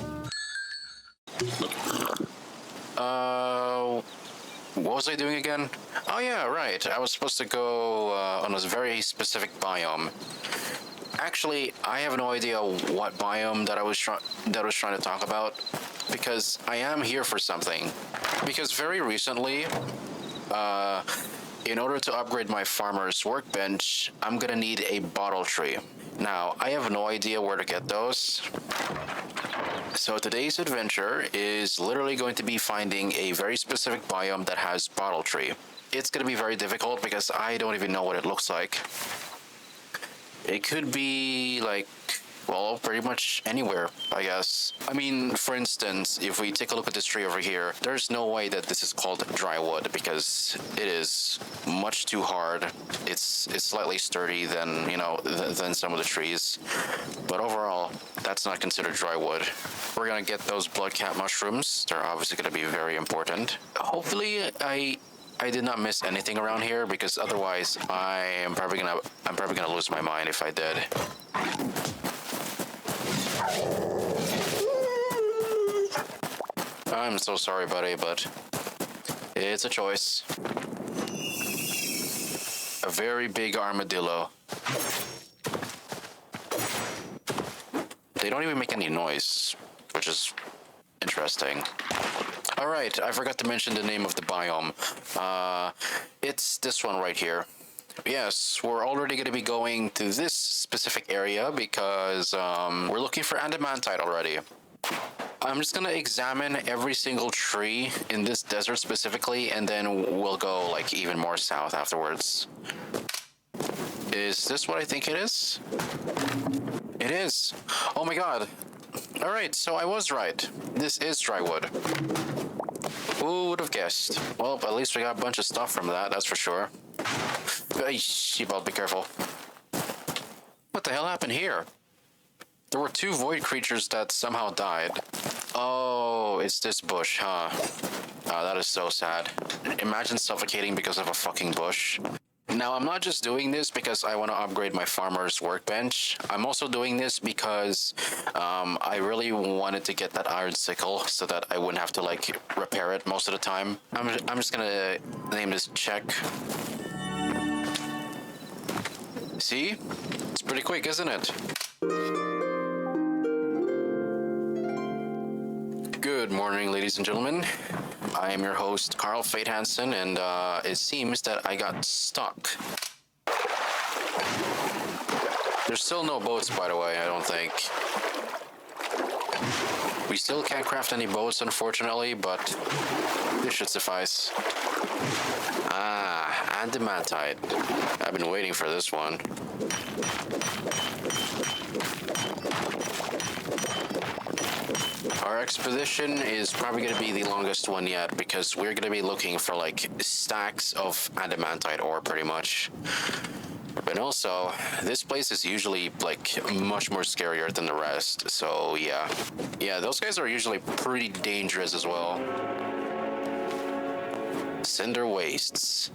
What was I doing again? Oh yeah, right. I was supposed to go on a very specific biome. Actually, I have no idea what biome that I was trying to talk about, because I am here for something. Because very recently, in order to upgrade my farmer's workbench, I'm gonna need a bottle tree. Now, I have no idea where to get those. So today's adventure is literally going to be finding a very specific biome that has bottle tree. It's going to be very difficult because I don't even know what it looks like. It could be like, well, pretty much anywhere, I guess. I mean, for instance, if we take a look at this tree over here, there's no way that this is called dry wood because it is much too hard. It's slightly sturdy than, than some of the trees. But overall, that's not considered dry wood. We're gonna get those blood cat mushrooms. They're obviously gonna be very important. Hopefully, I did not miss anything around here because otherwise I'm probably gonna lose my mind if I did. I'm so sorry, buddy, but it's a choice. A very big armadillo. They don't even make any noise, which is interesting. All right, I forgot to mention the name of the biome. It's this one right here. Yes, we're already going to be going to this specific area because we're looking for adamantite already. I'm just going to examine every single tree in this desert specifically, and then we'll go like even more south afterwards. Is this what I think it is? It is. Oh my god. All right, so I was right. This is dry wood. Who would have guessed? Well, at least we got a bunch of stuff from that, that's for sure. Hey, sheepball, be careful. What the hell happened here? There were two void creatures that somehow died. Oh, it's this bush, huh? Oh, that is so sad. Imagine suffocating because of a fucking bush. Now, I'm not just doing this because I want to upgrade my farmer's workbench. I'm also doing this because I really wanted to get that iron sickle so that I wouldn't have to like repair it most of the time. I'm just gonna name this check. See? It's pretty quick, isn't it? Good morning, ladies and gentlemen. I am your host, Carl Fate Hansen, and it seems that I got stuck. There's still no boats, by the way, I don't think. We still can't craft any boats, unfortunately, but this should suffice. Ah, adamantite. I've been waiting for this one. Our expedition is probably going to be the longest one yet because we're going to be looking for like stacks of adamantite ore pretty much. And also, this place is usually like much more scarier than the rest, so yeah. Yeah, those guys are usually pretty dangerous as well. Cinder wastes.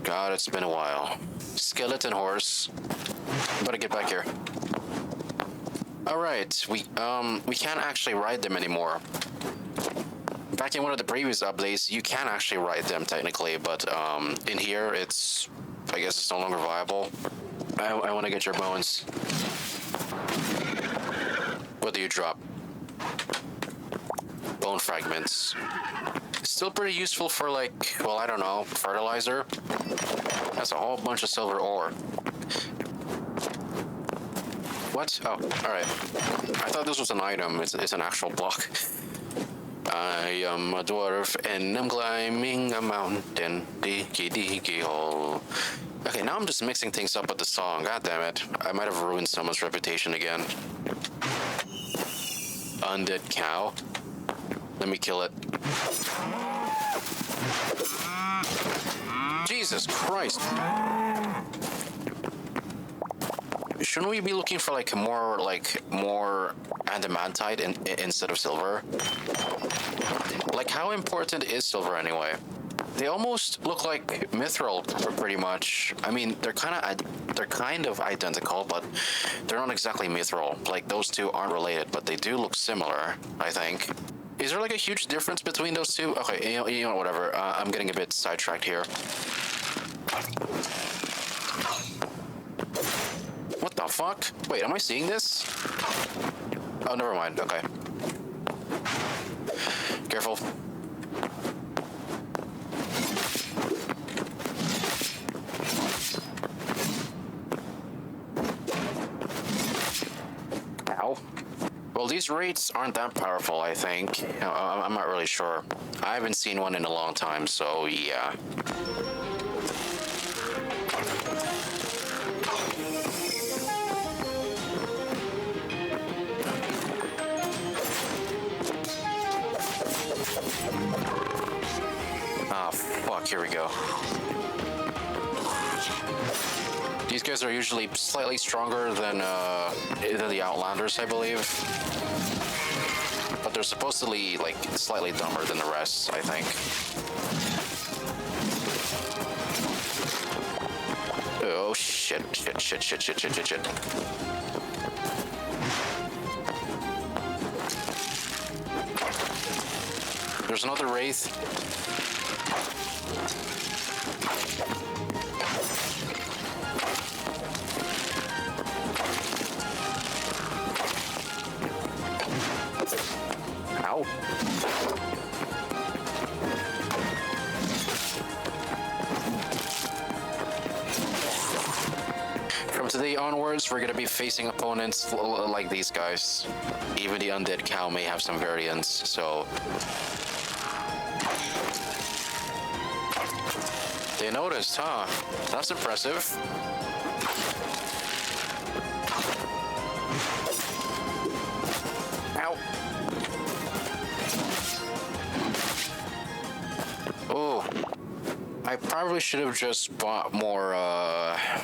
God, it's been a while. Skeleton horse. Better get back here. Alright, we can't actually ride them anymore. Back in one of the previous updates, you can actually ride them technically, but in here I guess it's no longer viable. I want to get your bones. What do you drop? Bone fragments. Still pretty useful for like, well, I don't know, fertilizer. That's a whole bunch of silver ore. What? Oh, alright. I thought this was an item. It's an actual block. I am a dwarf and I'm climbing a mountain. Diggy diggy hole. Okay, now I'm just mixing things up with the song. God damn it. I might have ruined someone's reputation again. Undead cow. Let me kill it. Jesus Christ. Shouldn't we be looking for like more adamantite instead of silver? Like, how important is silver anyway? They almost look like mithril pretty much. I mean, they're kind of identical, but they're not exactly mithril. Like, those two aren't related, but they do look similar, I think. Is there like a huge difference between those two? Okay, you know whatever. I'm getting a bit sidetracked here. What the fuck? Wait, am I seeing this? Oh, never mind. Okay. Careful. Ow. Well, these rates aren't that powerful, I think. I'm not really sure. I haven't seen one in a long time, so yeah. Ah, fuck, here we go. These guys are usually slightly stronger than the Outlanders, I believe. But they're supposedly, like, slightly dumber than the rest, I think. Oh, shit. There's another wraith. Ow. From today onwards, we're going to be facing opponents like these guys. Even the undead cow may have some variants, so... They noticed, huh? That's impressive. Ow. Oh. I probably should have just bought more,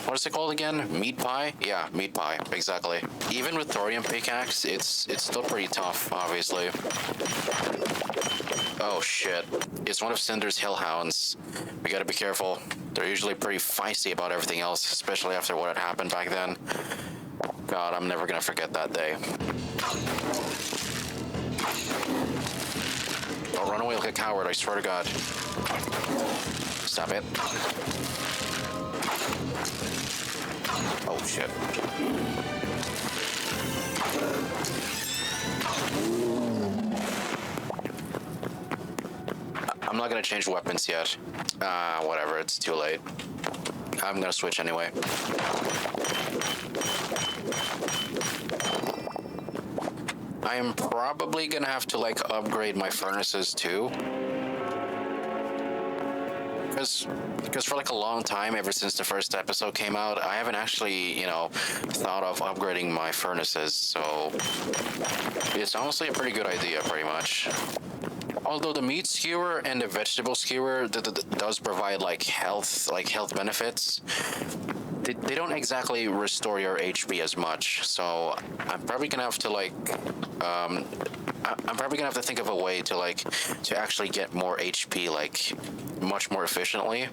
what is it called again? Meat pie? Yeah, meat pie, exactly. Even with thorium pickaxe, it's still pretty tough, obviously. Oh shit. It's one of Cinder's hellhounds. We gotta be careful. They're usually pretty feisty about everything else, especially after what had happened back then. God, I'm never gonna forget that day. Don't run away like a coward, I swear to God. Stop it. Oh, shit. I'm not gonna change weapons yet. Whatever, it's too late. I'm gonna switch anyway. I am probably gonna have to like upgrade my furnaces too. Because for like a long time, ever since the first episode came out, I haven't actually, thought of upgrading my furnaces, so it's honestly a pretty good idea, pretty much. Although the meat skewer and the vegetable skewer does provide like health benefits, they don't exactly restore your HP as much. So I'm probably gonna have to I'm probably gonna have to think of a way to actually get more HP much more efficiently.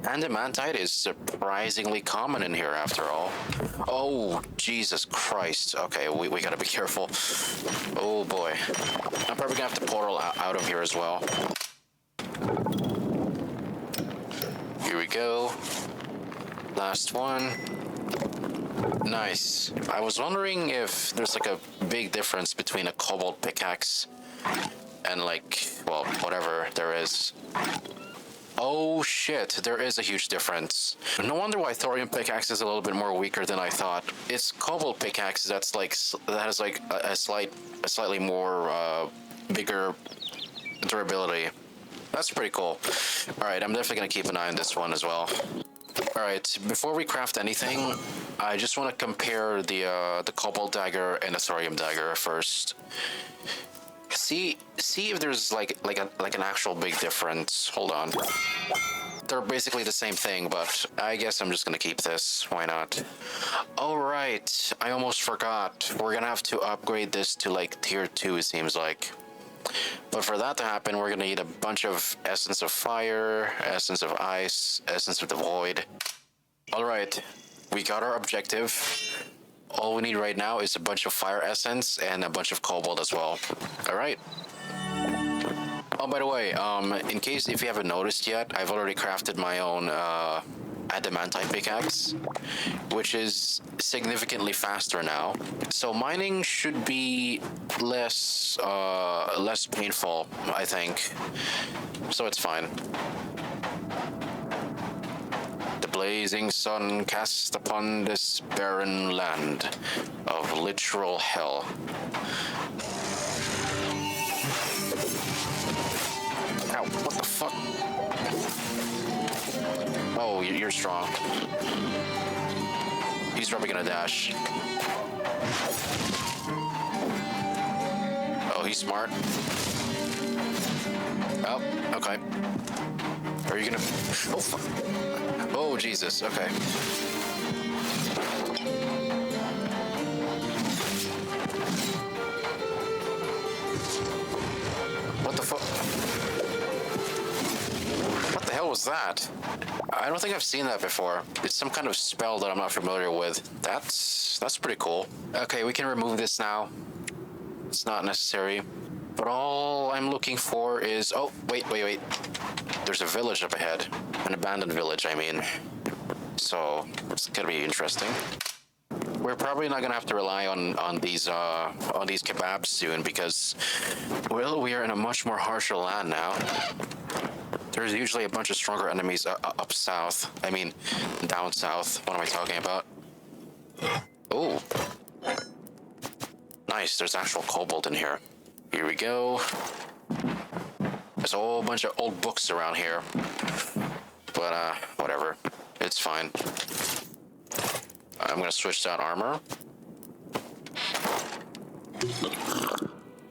Adamantite is surprisingly common in here after all. Oh, Jesus Christ. Okay, we gotta be careful. Oh boy. I'm probably gonna have to portal out of here as well. Here we go. Last one. Nice. I was wondering if there's like a big difference between a cobalt pickaxe and well, whatever there is. Oh shit, there is a huge difference. No wonder why thorium pickaxe is a little bit more weaker than I thought. It's cobalt pickaxe that has like a slightly more bigger durability. That's pretty cool. All right, I'm definitely gonna keep an eye on this one as well. All right, before we craft anything, I just want to compare the cobalt dagger and the thorium dagger first. See if there's like an actual big difference. Hold on. They're basically the same thing, but I guess I'm just gonna keep this. Why not? All right, I almost forgot. We're gonna have to upgrade this to like tier 2, it seems like. But for that to happen, we're gonna need a bunch of essence of fire, essence of ice, essence of the void. All right, we got our objective. All we need right now is a bunch of fire essence and a bunch of cobalt as well. All right. Oh, by the way, in case if you haven't noticed yet, I've already crafted my own adamantite pickaxe, which is significantly faster now. So mining should be less painful, I think. So it's fine. The blazing sun casts upon this barren land of literal hell. Ow, what the fuck? Oh, you're strong. He's probably gonna dash. Oh, he's smart. Oh, okay. Are you gonna... Oh, fuck. Oh, Jesus, okay. What the fuck? What the hell was that? I don't think I've seen that before. It's some kind of spell that I'm not familiar with. That's pretty cool. Okay, we can remove this now. It's not necessary. But all I'm looking for is... Oh, wait. There's a village up ahead. An abandoned village, I mean. So, it's gonna be interesting. We're probably not gonna have to rely on these kebabs soon because, well, we are in a much more harsher land now. There's usually a bunch of stronger enemies up south. I mean, down south. What am I talking about? Oh. Nice, there's actual cobalt in here. Here we go. There's a whole bunch of old books around here. But, whatever. It's fine. I'm gonna switch to armor.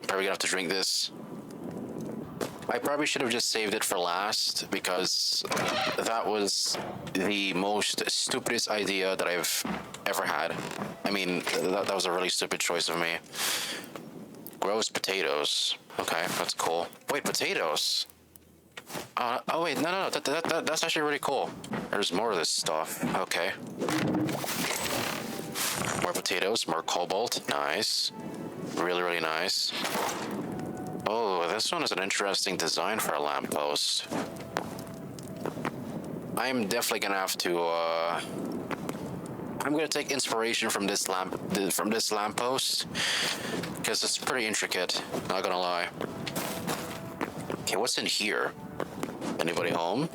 Probably gonna have to drink this. I probably should have just saved it for last because that was the most stupidest idea that I've ever had. I mean, that was a really stupid choice of me. Grows potatoes. Okay, that's cool. Wait, potatoes? Oh wait, no, that's actually really cool. There's more of this stuff. Okay. More potatoes, more cobalt. Nice. Really nice. Oh, this one is an interesting design for a lamppost. I'm definitely gonna have to, I'm gonna take inspiration from this lamppost, because it's pretty intricate, not gonna lie. Okay, what's in here? Anybody home?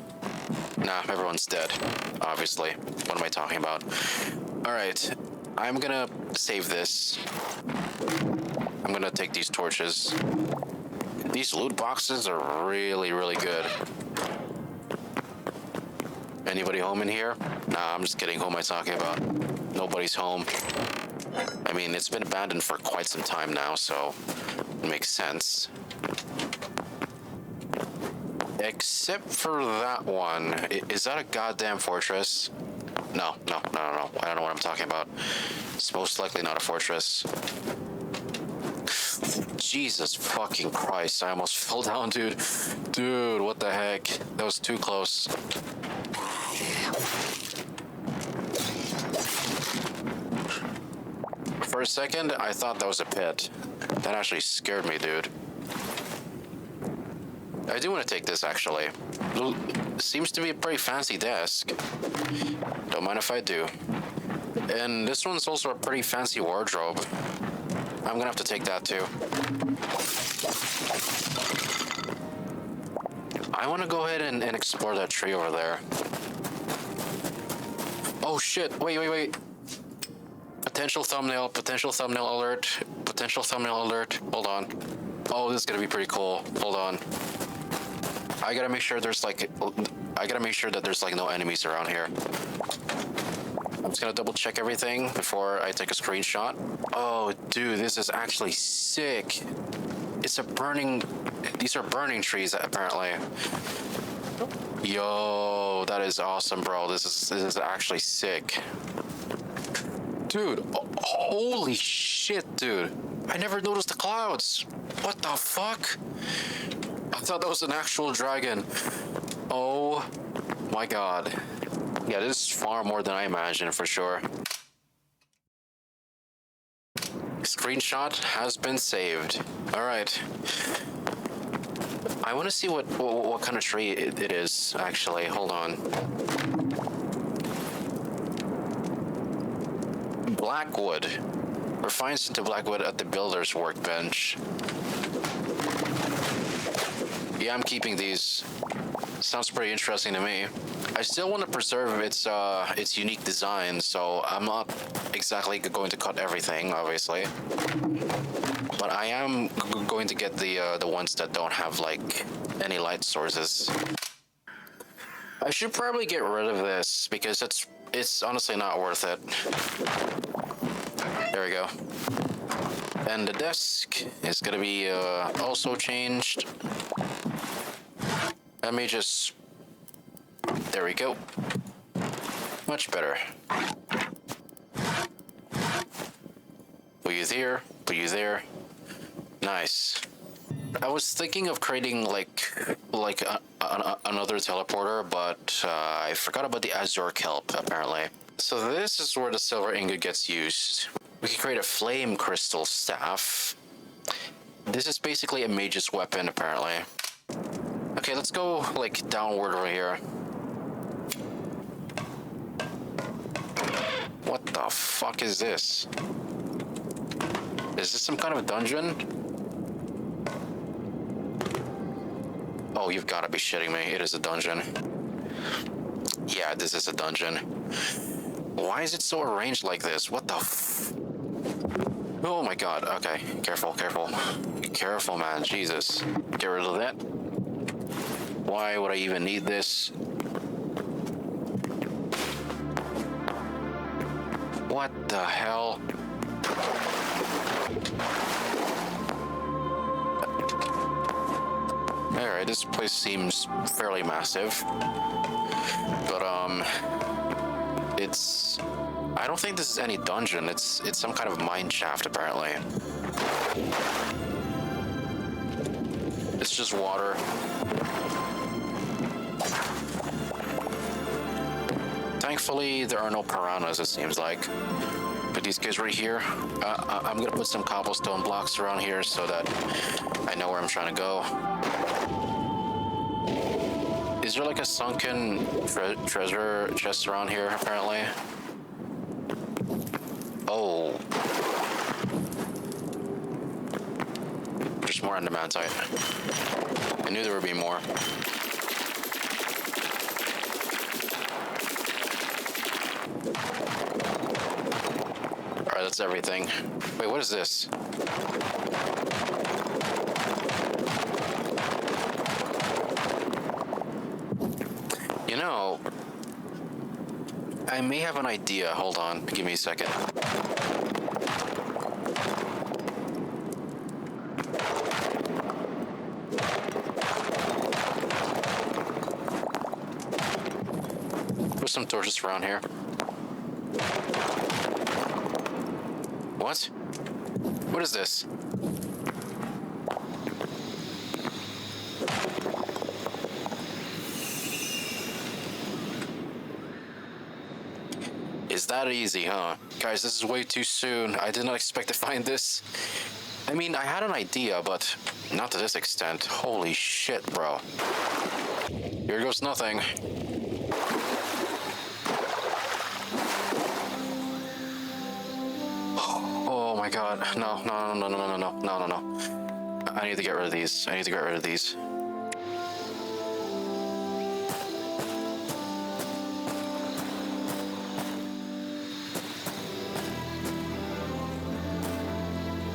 Nah, everyone's dead, obviously. What am I talking about? Alright, I'm gonna save this. I'm gonna take these torches. These loot boxes are really good. Anybody home in here? Nah, I'm just kidding. Who am I talking about? Nobody's home. I mean, it's been abandoned for quite some time now, so it makes sense. Except for that one. Is that a goddamn fortress? No. I don't know what I'm talking about. It's most likely not a fortress. Jesus fucking Christ, I almost fell down, dude. Dude, what the heck? That was too close. For a second, I thought that was a pit. That actually scared me, dude. I do want to take this, actually. Seems to be a pretty fancy desk. Don't mind if I do. And this one's also a pretty fancy wardrobe. I'm gonna have to take that, too. I want to go ahead and explore that tree over there. Oh, shit. Wait. Potential thumbnail alert. Potential thumbnail alert. Hold on. Oh, this is gonna be pretty cool. Hold on. I gotta make sure that there's like no enemies around here. I'm just gonna double check everything before I take a screenshot. Oh, dude, this is actually sick. These are burning trees, apparently. Yo, that is awesome, bro. This is actually sick. Dude, holy shit, dude. I never noticed the clouds. What the fuck? I thought that was an actual dragon. Oh my god. Yeah, this is far more than I imagined, for sure. Screenshot has been saved. Alright. I want to see what kind of tree it is, actually. Hold on. Blackwood. Refines into blackwood at the builder's workbench. Yeah, I'm keeping these. Sounds pretty interesting to me. I still want to preserve its unique design, so I'm not exactly going to cut everything, obviously. But I am going to get the ones that don't have like any light sources. I should probably get rid of this because it's honestly not worth it. There we go. And the desk is gonna be also changed. Let me just... There we go. Much better. Put you there, put you there. Nice. I was thinking of creating another teleporter, but I forgot about the Azure Kelp, apparently. So this is where the silver ingot gets used. We can create a flame crystal staff. This is basically a mage's weapon, apparently. Okay, let's go, like, downward over here. What the fuck is this? Is this some kind of a dungeon? Oh, you've got to be shitting me. It is a dungeon. Yeah, this is a dungeon. Why is it so arranged like this? What the Oh my god. Okay, careful. Careful, man. Jesus. Get rid of that. Why would I even need this? What the hell? Alright, this place seems fairly massive. But, it's... I don't think this is any dungeon. It's some kind of mine shaft, apparently. It's just water. Thankfully, there are no piranhas, it seems like. But these guys right here, I'm gonna put some cobblestone blocks around here so that I know where I'm trying to go. Is there like a sunken treasure chest around here, apparently? Oh. There's more adamantite. I knew there would be more. Alright, that's everything. Wait, what is this? You know, I may have an idea. Hold on, give me a second. Put some torches around here. What? What is this? Is that easy, huh? Guys, this is way too soon. I did not expect to find this. I mean, I had an idea, but not to this extent. Holy shit, bro. Here goes nothing. Oh my god. No. I need to get rid of these.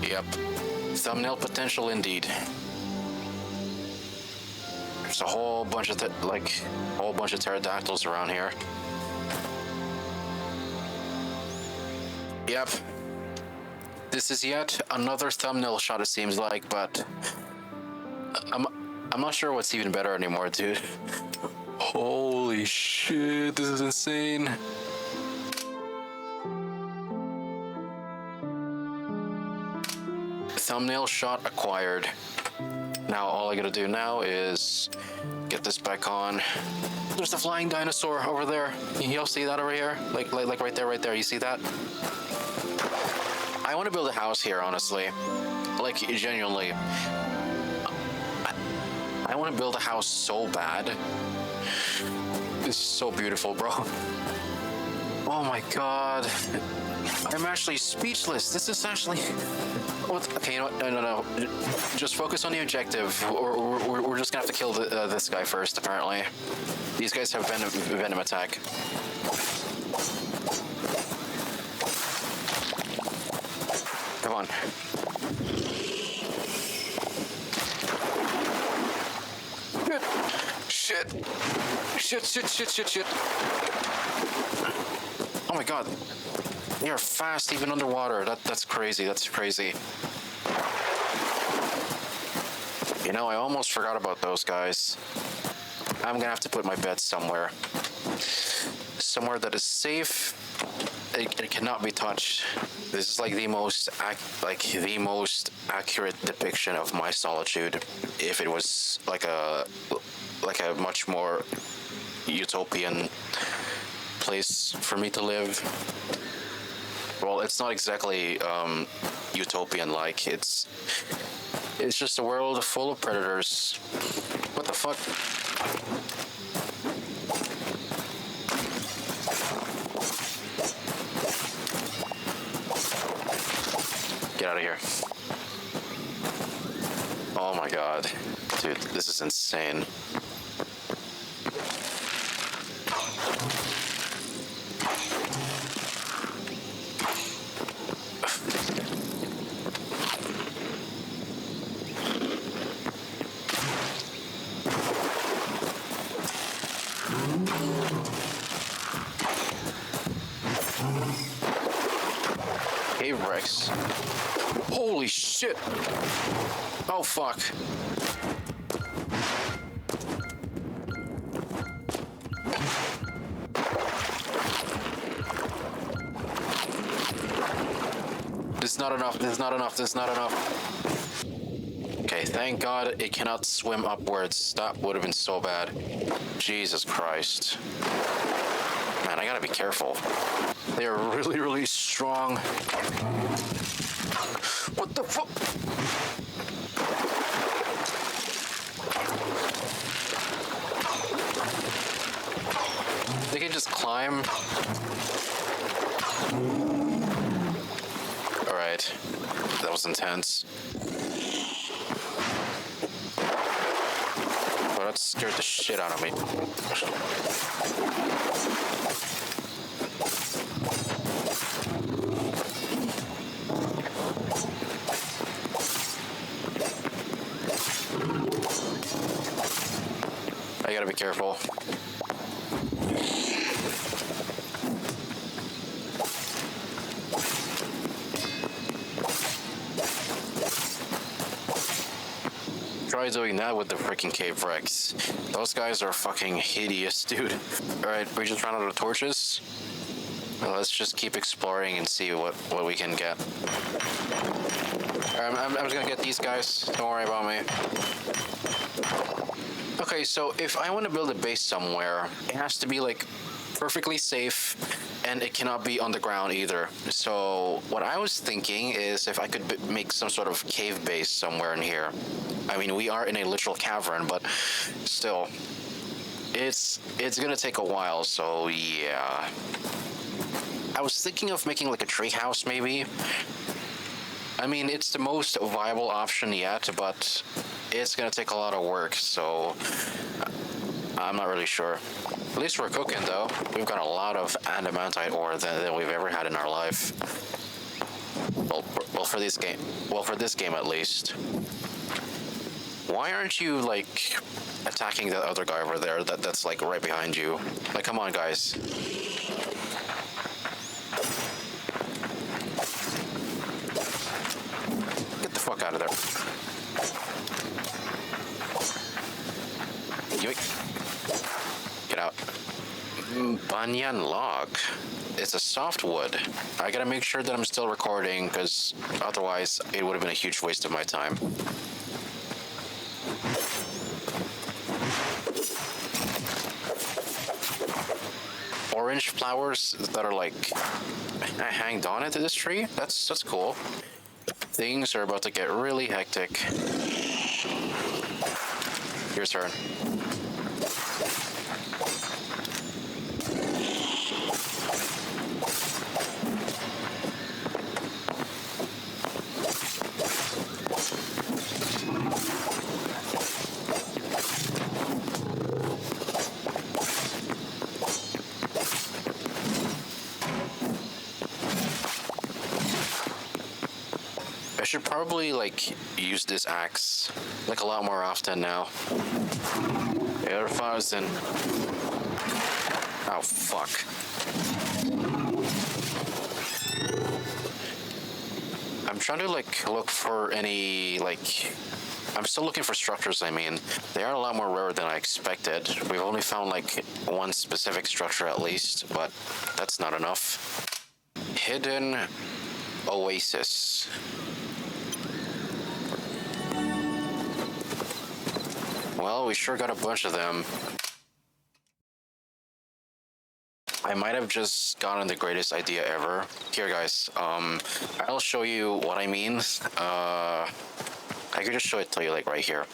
Yep. Thumbnail potential indeed. There's a whole bunch of pterodactyls around here. Yep. This is yet another thumbnail shot, it seems like, but I'm not sure what's even better anymore, dude. Holy shit, this is insane. Thumbnail shot acquired. Now all I gotta do now is get this back on. There's the flying dinosaur over there. Y'all see that over here? Like right there. You see that? I want to build a house here, honestly. Like, genuinely. I want to build a house so bad. This is so beautiful, bro. Oh my god. I'm actually speechless. This is actually... Okay, you know what? No. Just focus on the objective. We're just gonna have to kill this guy first, apparently. These guys have venom attack. Come on. Shit. Oh my god. They are fast even underwater. That's crazy. You know, I almost forgot about those guys. I'm gonna have to put my bed somewhere. Somewhere that is safe. It cannot be touched. This is like the most accurate depiction of my solitude. If it was like a much more utopian place for me to live. Well, it's not exactly utopian-like. It's just a world full of predators. What the fuck? Get out of here. Oh my god. Dude, this is insane. Cave Rex. Holy shit! Oh fuck. This is not enough. Okay, thank God it cannot swim upwards. That would have been so bad. Jesus Christ. Man, I gotta be careful. They are really, really strong. What the fuck? They can just climb. Alright. That was intense. Well, that scared the shit out of me. I gotta be careful. Try doing that with the freaking cave wrecks. Those guys are fucking hideous, dude. Alright, we just ran out of torches. Well, let's just keep exploring and see what we can get. I'm just gonna get these guys. Don't worry about me. Okay, so if I want to build a base somewhere, it has to be like perfectly safe, and it cannot be on the ground either. So what I was thinking is if I could make some sort of cave base somewhere in here. I mean, we are in a literal cavern, but still, it's gonna take a while. So yeah, I was thinking of making like a tree house maybe. I mean, it's the most viable option yet, but it's gonna take a lot of work, so I'm not really sure. At least we're cooking, though. We've got a lot of adamantite ore than we've ever had in our life. Well, for this game. Well, for this game, at least. Why aren't you, like, attacking that other guy over there that's, like, right behind you? Like, come on, guys. Get the fuck out of there. Get out. Banyan log. It's a softwood. I gotta make sure that I'm still recording, because otherwise it would have been a huge waste of my time. Orange flowers that are like hanged on into this tree. That's cool. Things are about to get really hectic. Your turn. I should probably like use this axe like a lot more often now. Air 1000. Oh fuck. I'm trying to like look for any like I'm still looking for structures. I mean, they are a lot more rare than I expected. We've only found like one specific structure at least, but that's not enough. Hidden oasis. Well, we sure got a bunch of them. I might have just gotten the greatest idea ever. Here, guys, I'll show you what I mean. I could just show it to you, like, right here.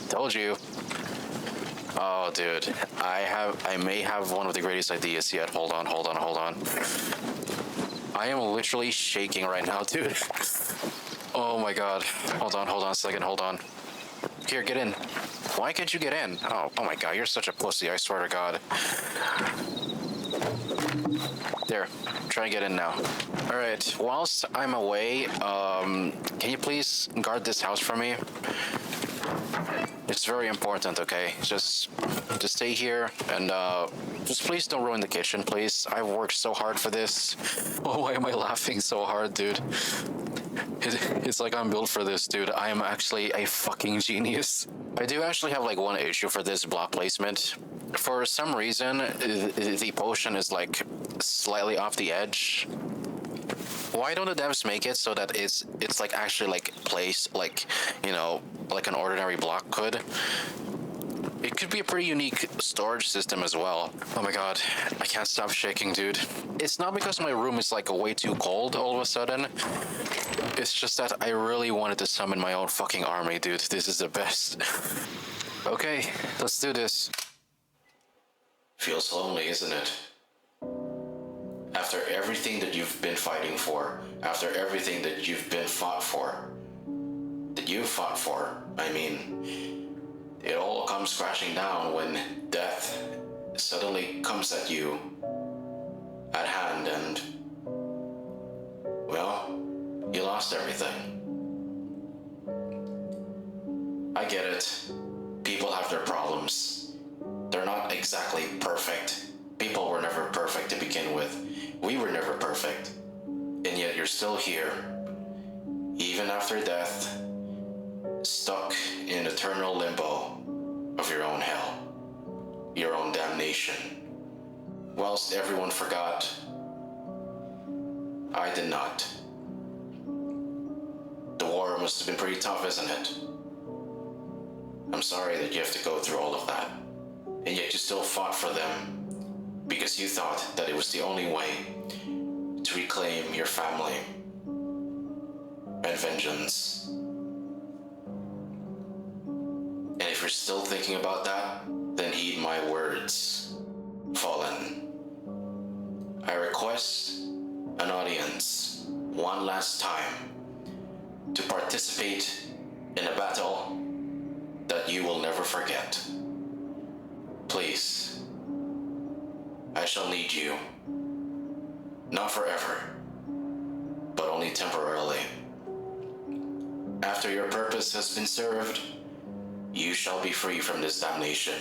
Told you. Oh, dude, I may have one of the greatest ideas yet. Hold on. I am literally shaking right now, dude. Oh my god. Hold on a second, hold on. Here, get in. Why can't you get in? Oh my god, you're such a pussy, I swear to god. There, try and get in now. Alright, whilst I'm away, can you please guard this house for me? It's very important, okay? Just stay here and just please don't ruin the kitchen, please. I've worked so hard for this. Oh, why am I laughing so hard, dude? It's like I'm built for this, dude. I am actually a fucking genius. I do actually have like one issue for this block placement. For some reason, the potion is like slightly off the edge. Why don't the devs make it so that it's like actually like placed like, you know, like an ordinary block could? It could be a pretty unique storage system as well. Oh my god, I can't stop shaking, dude. It's not because my room is like way too cold all of a sudden. It's just that I really wanted to summon my own fucking army, dude. This is the best. Okay, let's do this. Feels lonely, isn't it? After everything that you've been fighting for, after everything that you've been fought for, that you fought for, I mean, it all comes crashing down when death suddenly comes at you at hand and, well, you lost everything. I get it. People have their problems. They're not exactly perfect. People were never perfect to begin with. We were never perfect. And yet you're still here, even after death, stuck in eternal limbo of your own hell, your own damnation. Whilst everyone forgot, I did not. The war must have been pretty tough, isn't it? I'm sorry that you have to go through all of that, and yet you still fought for them because you thought that it was the only way to reclaim your family and vengeance. And if you're still thinking about that, then heed my words, Fallen. I request an audience one last time to participate in a battle that you will never forget. Please, I shall need you. Not forever, but only temporarily. After your purpose has been served, you shall be free from this damnation.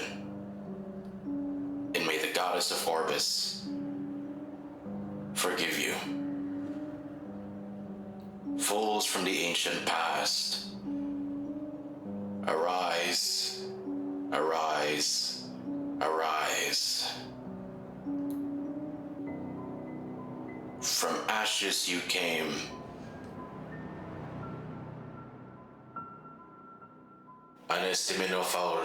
And may the goddess of Orbis forgive you. Fools from the ancient past, arise, arise, arise. From ashes you came. Anestiminofaul.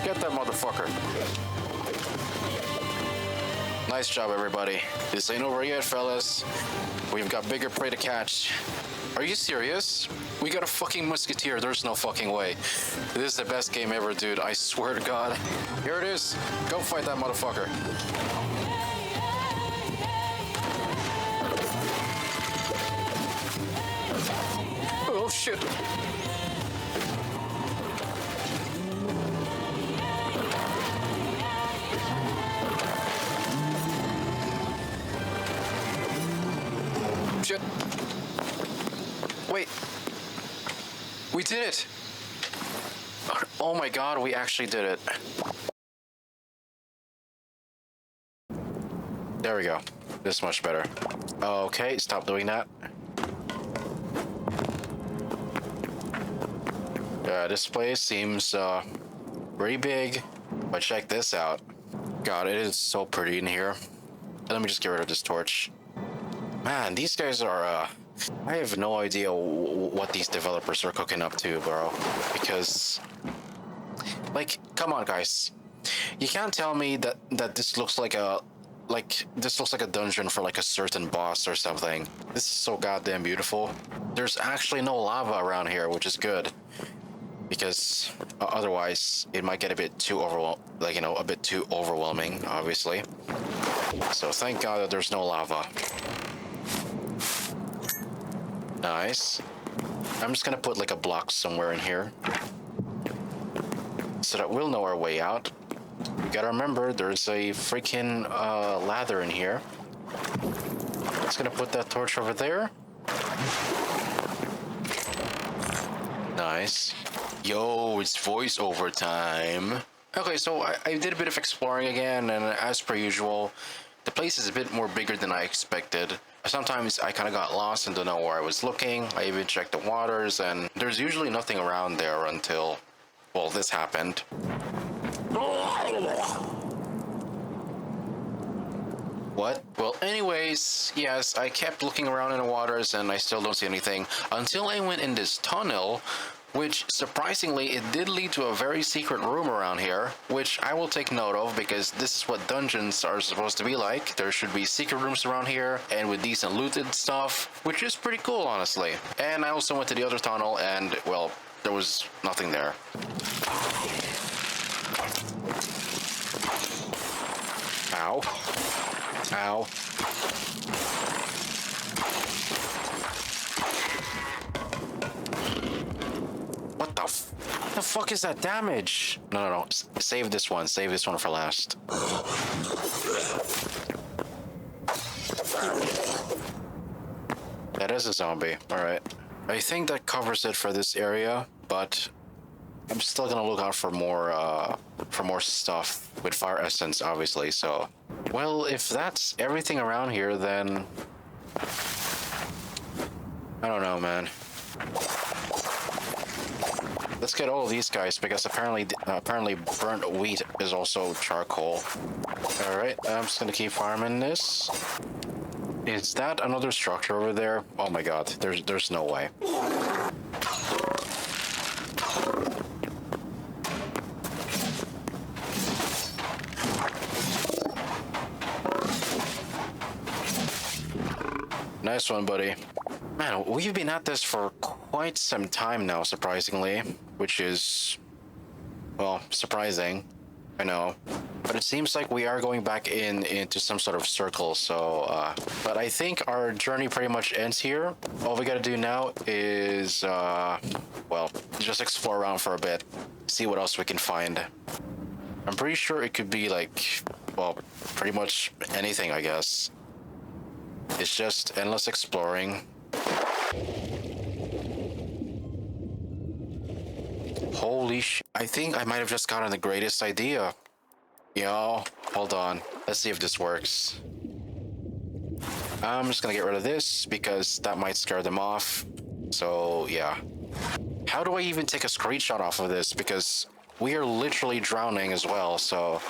Get that motherfucker. Nice job, everybody. This ain't over yet, fellas. We've got bigger prey to catch. Are you serious? We got a fucking musketeer. There's no fucking way. This is the best game ever, dude. I swear to God. Here it is. Go fight that motherfucker. Oh, shit. Shit. Wait. We did it. Oh my god, we actually did it. There we go. This is much better. Okay, stop doing that. This place seems pretty big, but check this out. God, it is so pretty in here. Let me just get rid of this torch. Man, these guys are, I have no idea what these developers are cooking up to, bro. Because, like, come on, guys. You can't tell me that this looks like a, this looks like a dungeon for, like, a certain boss or something. This is so goddamn beautiful. There's actually no lava around here, which is good. Because otherwise, it might get a bit too a bit too overwhelming, obviously. So thank God that there's no lava. Nice. I'm just gonna put like a block somewhere in here so that we'll know our way out. You gotta remember, there's a freaking ladder in here. Just gonna put that torch over there. Nice. Yo, it's voiceover time. Okay, so I did a bit of exploring again, and as per usual, the place is a bit more bigger than I expected. Sometimes I kind of got lost and don't know where I was looking. I even checked the waters, and there's usually nothing around there until, well, this happened. What? Well, anyways, yes, I kept looking around in the waters and I still don't see anything until I went in this tunnel, which surprisingly, it did lead to a very secret room around here, which I will take note of because this is what dungeons are supposed to be like. There should be secret rooms around here and with decent looted stuff, which is pretty cool, honestly. And I also went to the other tunnel and, well, there was nothing there. Ow. Ow. What the fuck is that damage? No. Save this one. Save this one for last. That is a zombie. Alright. I think that covers it for this area, but I'm still gonna look out for more stuff with fire essence, obviously, so... Well, if that's everything around here, then... I don't know, man. Let's get all of these guys, because apparently burnt wheat is also charcoal. Alright, I'm just gonna keep farming this. Is that another structure over there? Oh my god, there's no way. Nice one, buddy. Man, we've been at this for quite some time now, surprisingly, which is, well, surprising. I know. But it seems like we are going back into some sort of circle, so, but I think our journey pretty much ends here. All we gotta do now is, well, just explore around for a bit, see what else we can find. I'm pretty sure it could be like, well, pretty much anything, I guess. It's just endless exploring. Holy sh... I think I might have just gotten the greatest idea. Yo, hold on. Let's see if this works. I'm just gonna get rid of this because that might scare them off. So, yeah. How do I even take a screenshot off of this? Because we are literally drowning as well, so...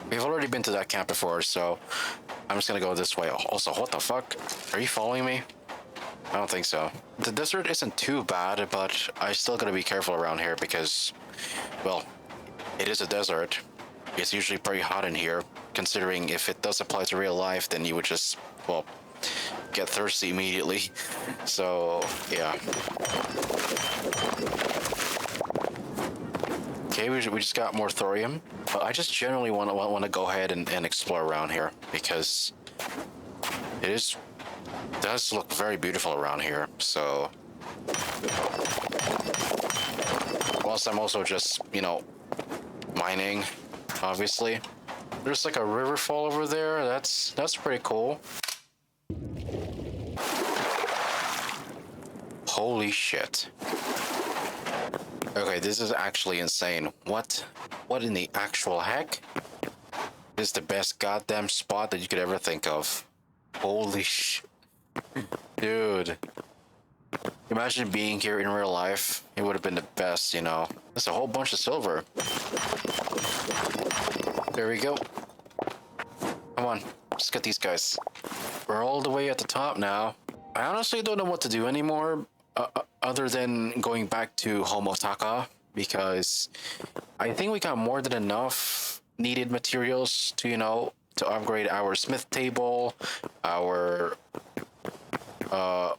We've already been to that camp before, so I'm just gonna go this way. Also, what the fuck? Are you following me? I don't think so. The desert isn't too bad, but I still gotta be careful around here because, well, it is a desert. It's usually pretty hot in here, considering if it does apply to real life, then you would just, well, get thirsty immediately. So, yeah. Okay, we just got more thorium. But I just generally want to go ahead and explore around here because it does look very beautiful around here. So, whilst I'm also just, you know, mining, obviously. There's like a river fall over there. That's pretty cool. Holy shit. Okay, this is actually insane. What in the actual heck? This is the best goddamn spot that you could ever think of. Holy sh... Dude. Imagine being here in real life. It would have been the best, you know. There's a whole bunch of silver. There we go. Come on, let's get these guys. We're all the way at the top now. I honestly don't know what to do anymore. Other than going back to Homotaka, because I think we got more than enough needed materials to, you know, to upgrade our smith table, our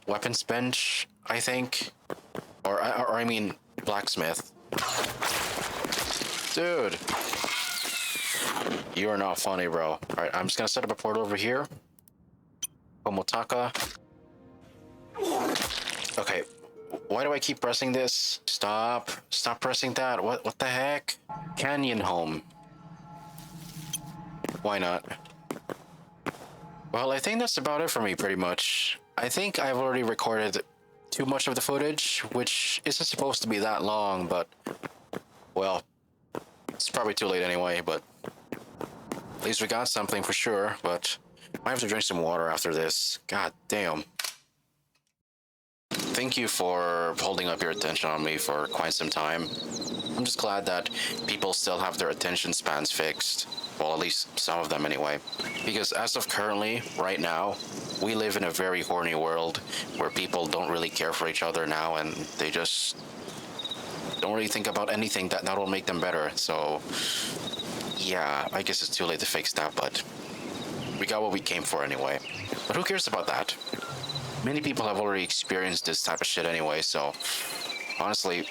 weapons bench, I think, or I mean blacksmith. Dude, you are not funny, bro. All right, I'm just gonna set up a portal over here. Homotaka. Okay. Why do I keep pressing this? Stop pressing that. What the heck? Canyon home. Why not? Well, I think that's about it for me, pretty much. I think I've already recorded too much of the footage, which isn't supposed to be that long, but, well, it's probably too late anyway, but at least we got something for sure, but I might have to drink some water after this. God damn. thank you for holding up your attention on me for quite some time. I'm just glad that people still have their attention spans fixed. Well, at least some of them anyway. Because as of currently, right now, we live in a very horny world where people don't really care for each other now and they just don't really think about anything that will make them better. So, yeah, I guess it's too late to fix that, but we got what we came for anyway. But who cares about that? Many people have already experienced this type of shit anyway, so honestly,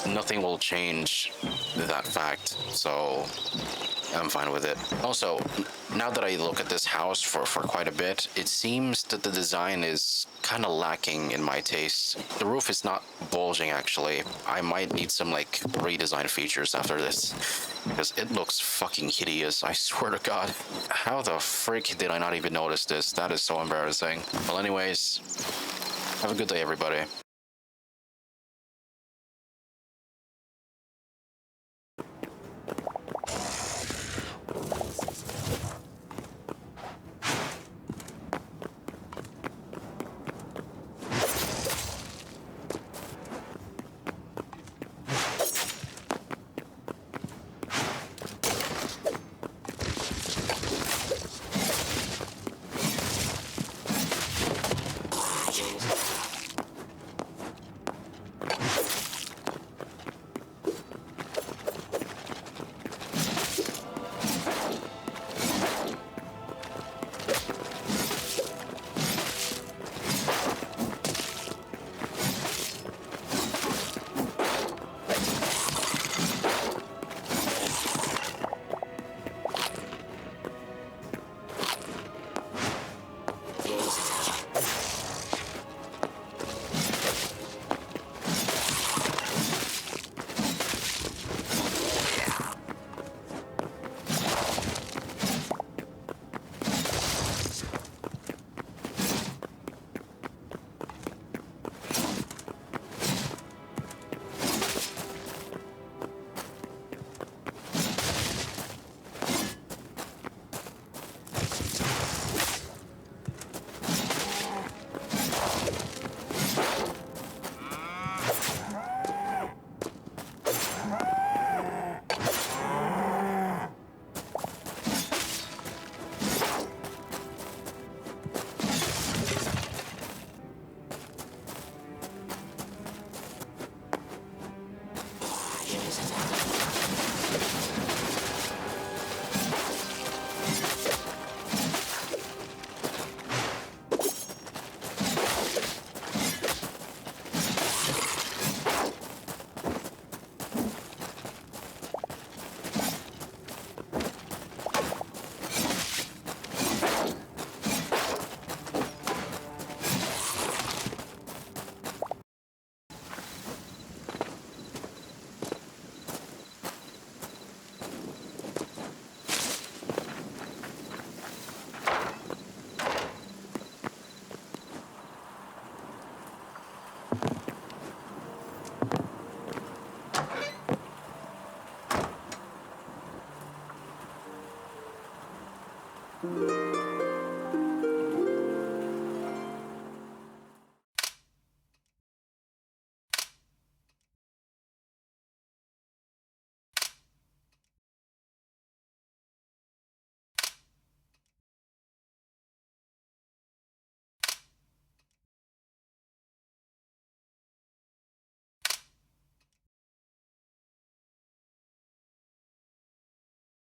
nothing will change that fact, so I'm fine with it. Also, now that I look at this house for quite a bit, it seems that the design is kind of lacking in my taste. The roof is not bulging, actually. I might need some, like, redesign features after this, because it looks fucking hideous, I swear to God. How the frick did I not even notice this? That is so embarrassing. Well, anyways, have a good day, everybody.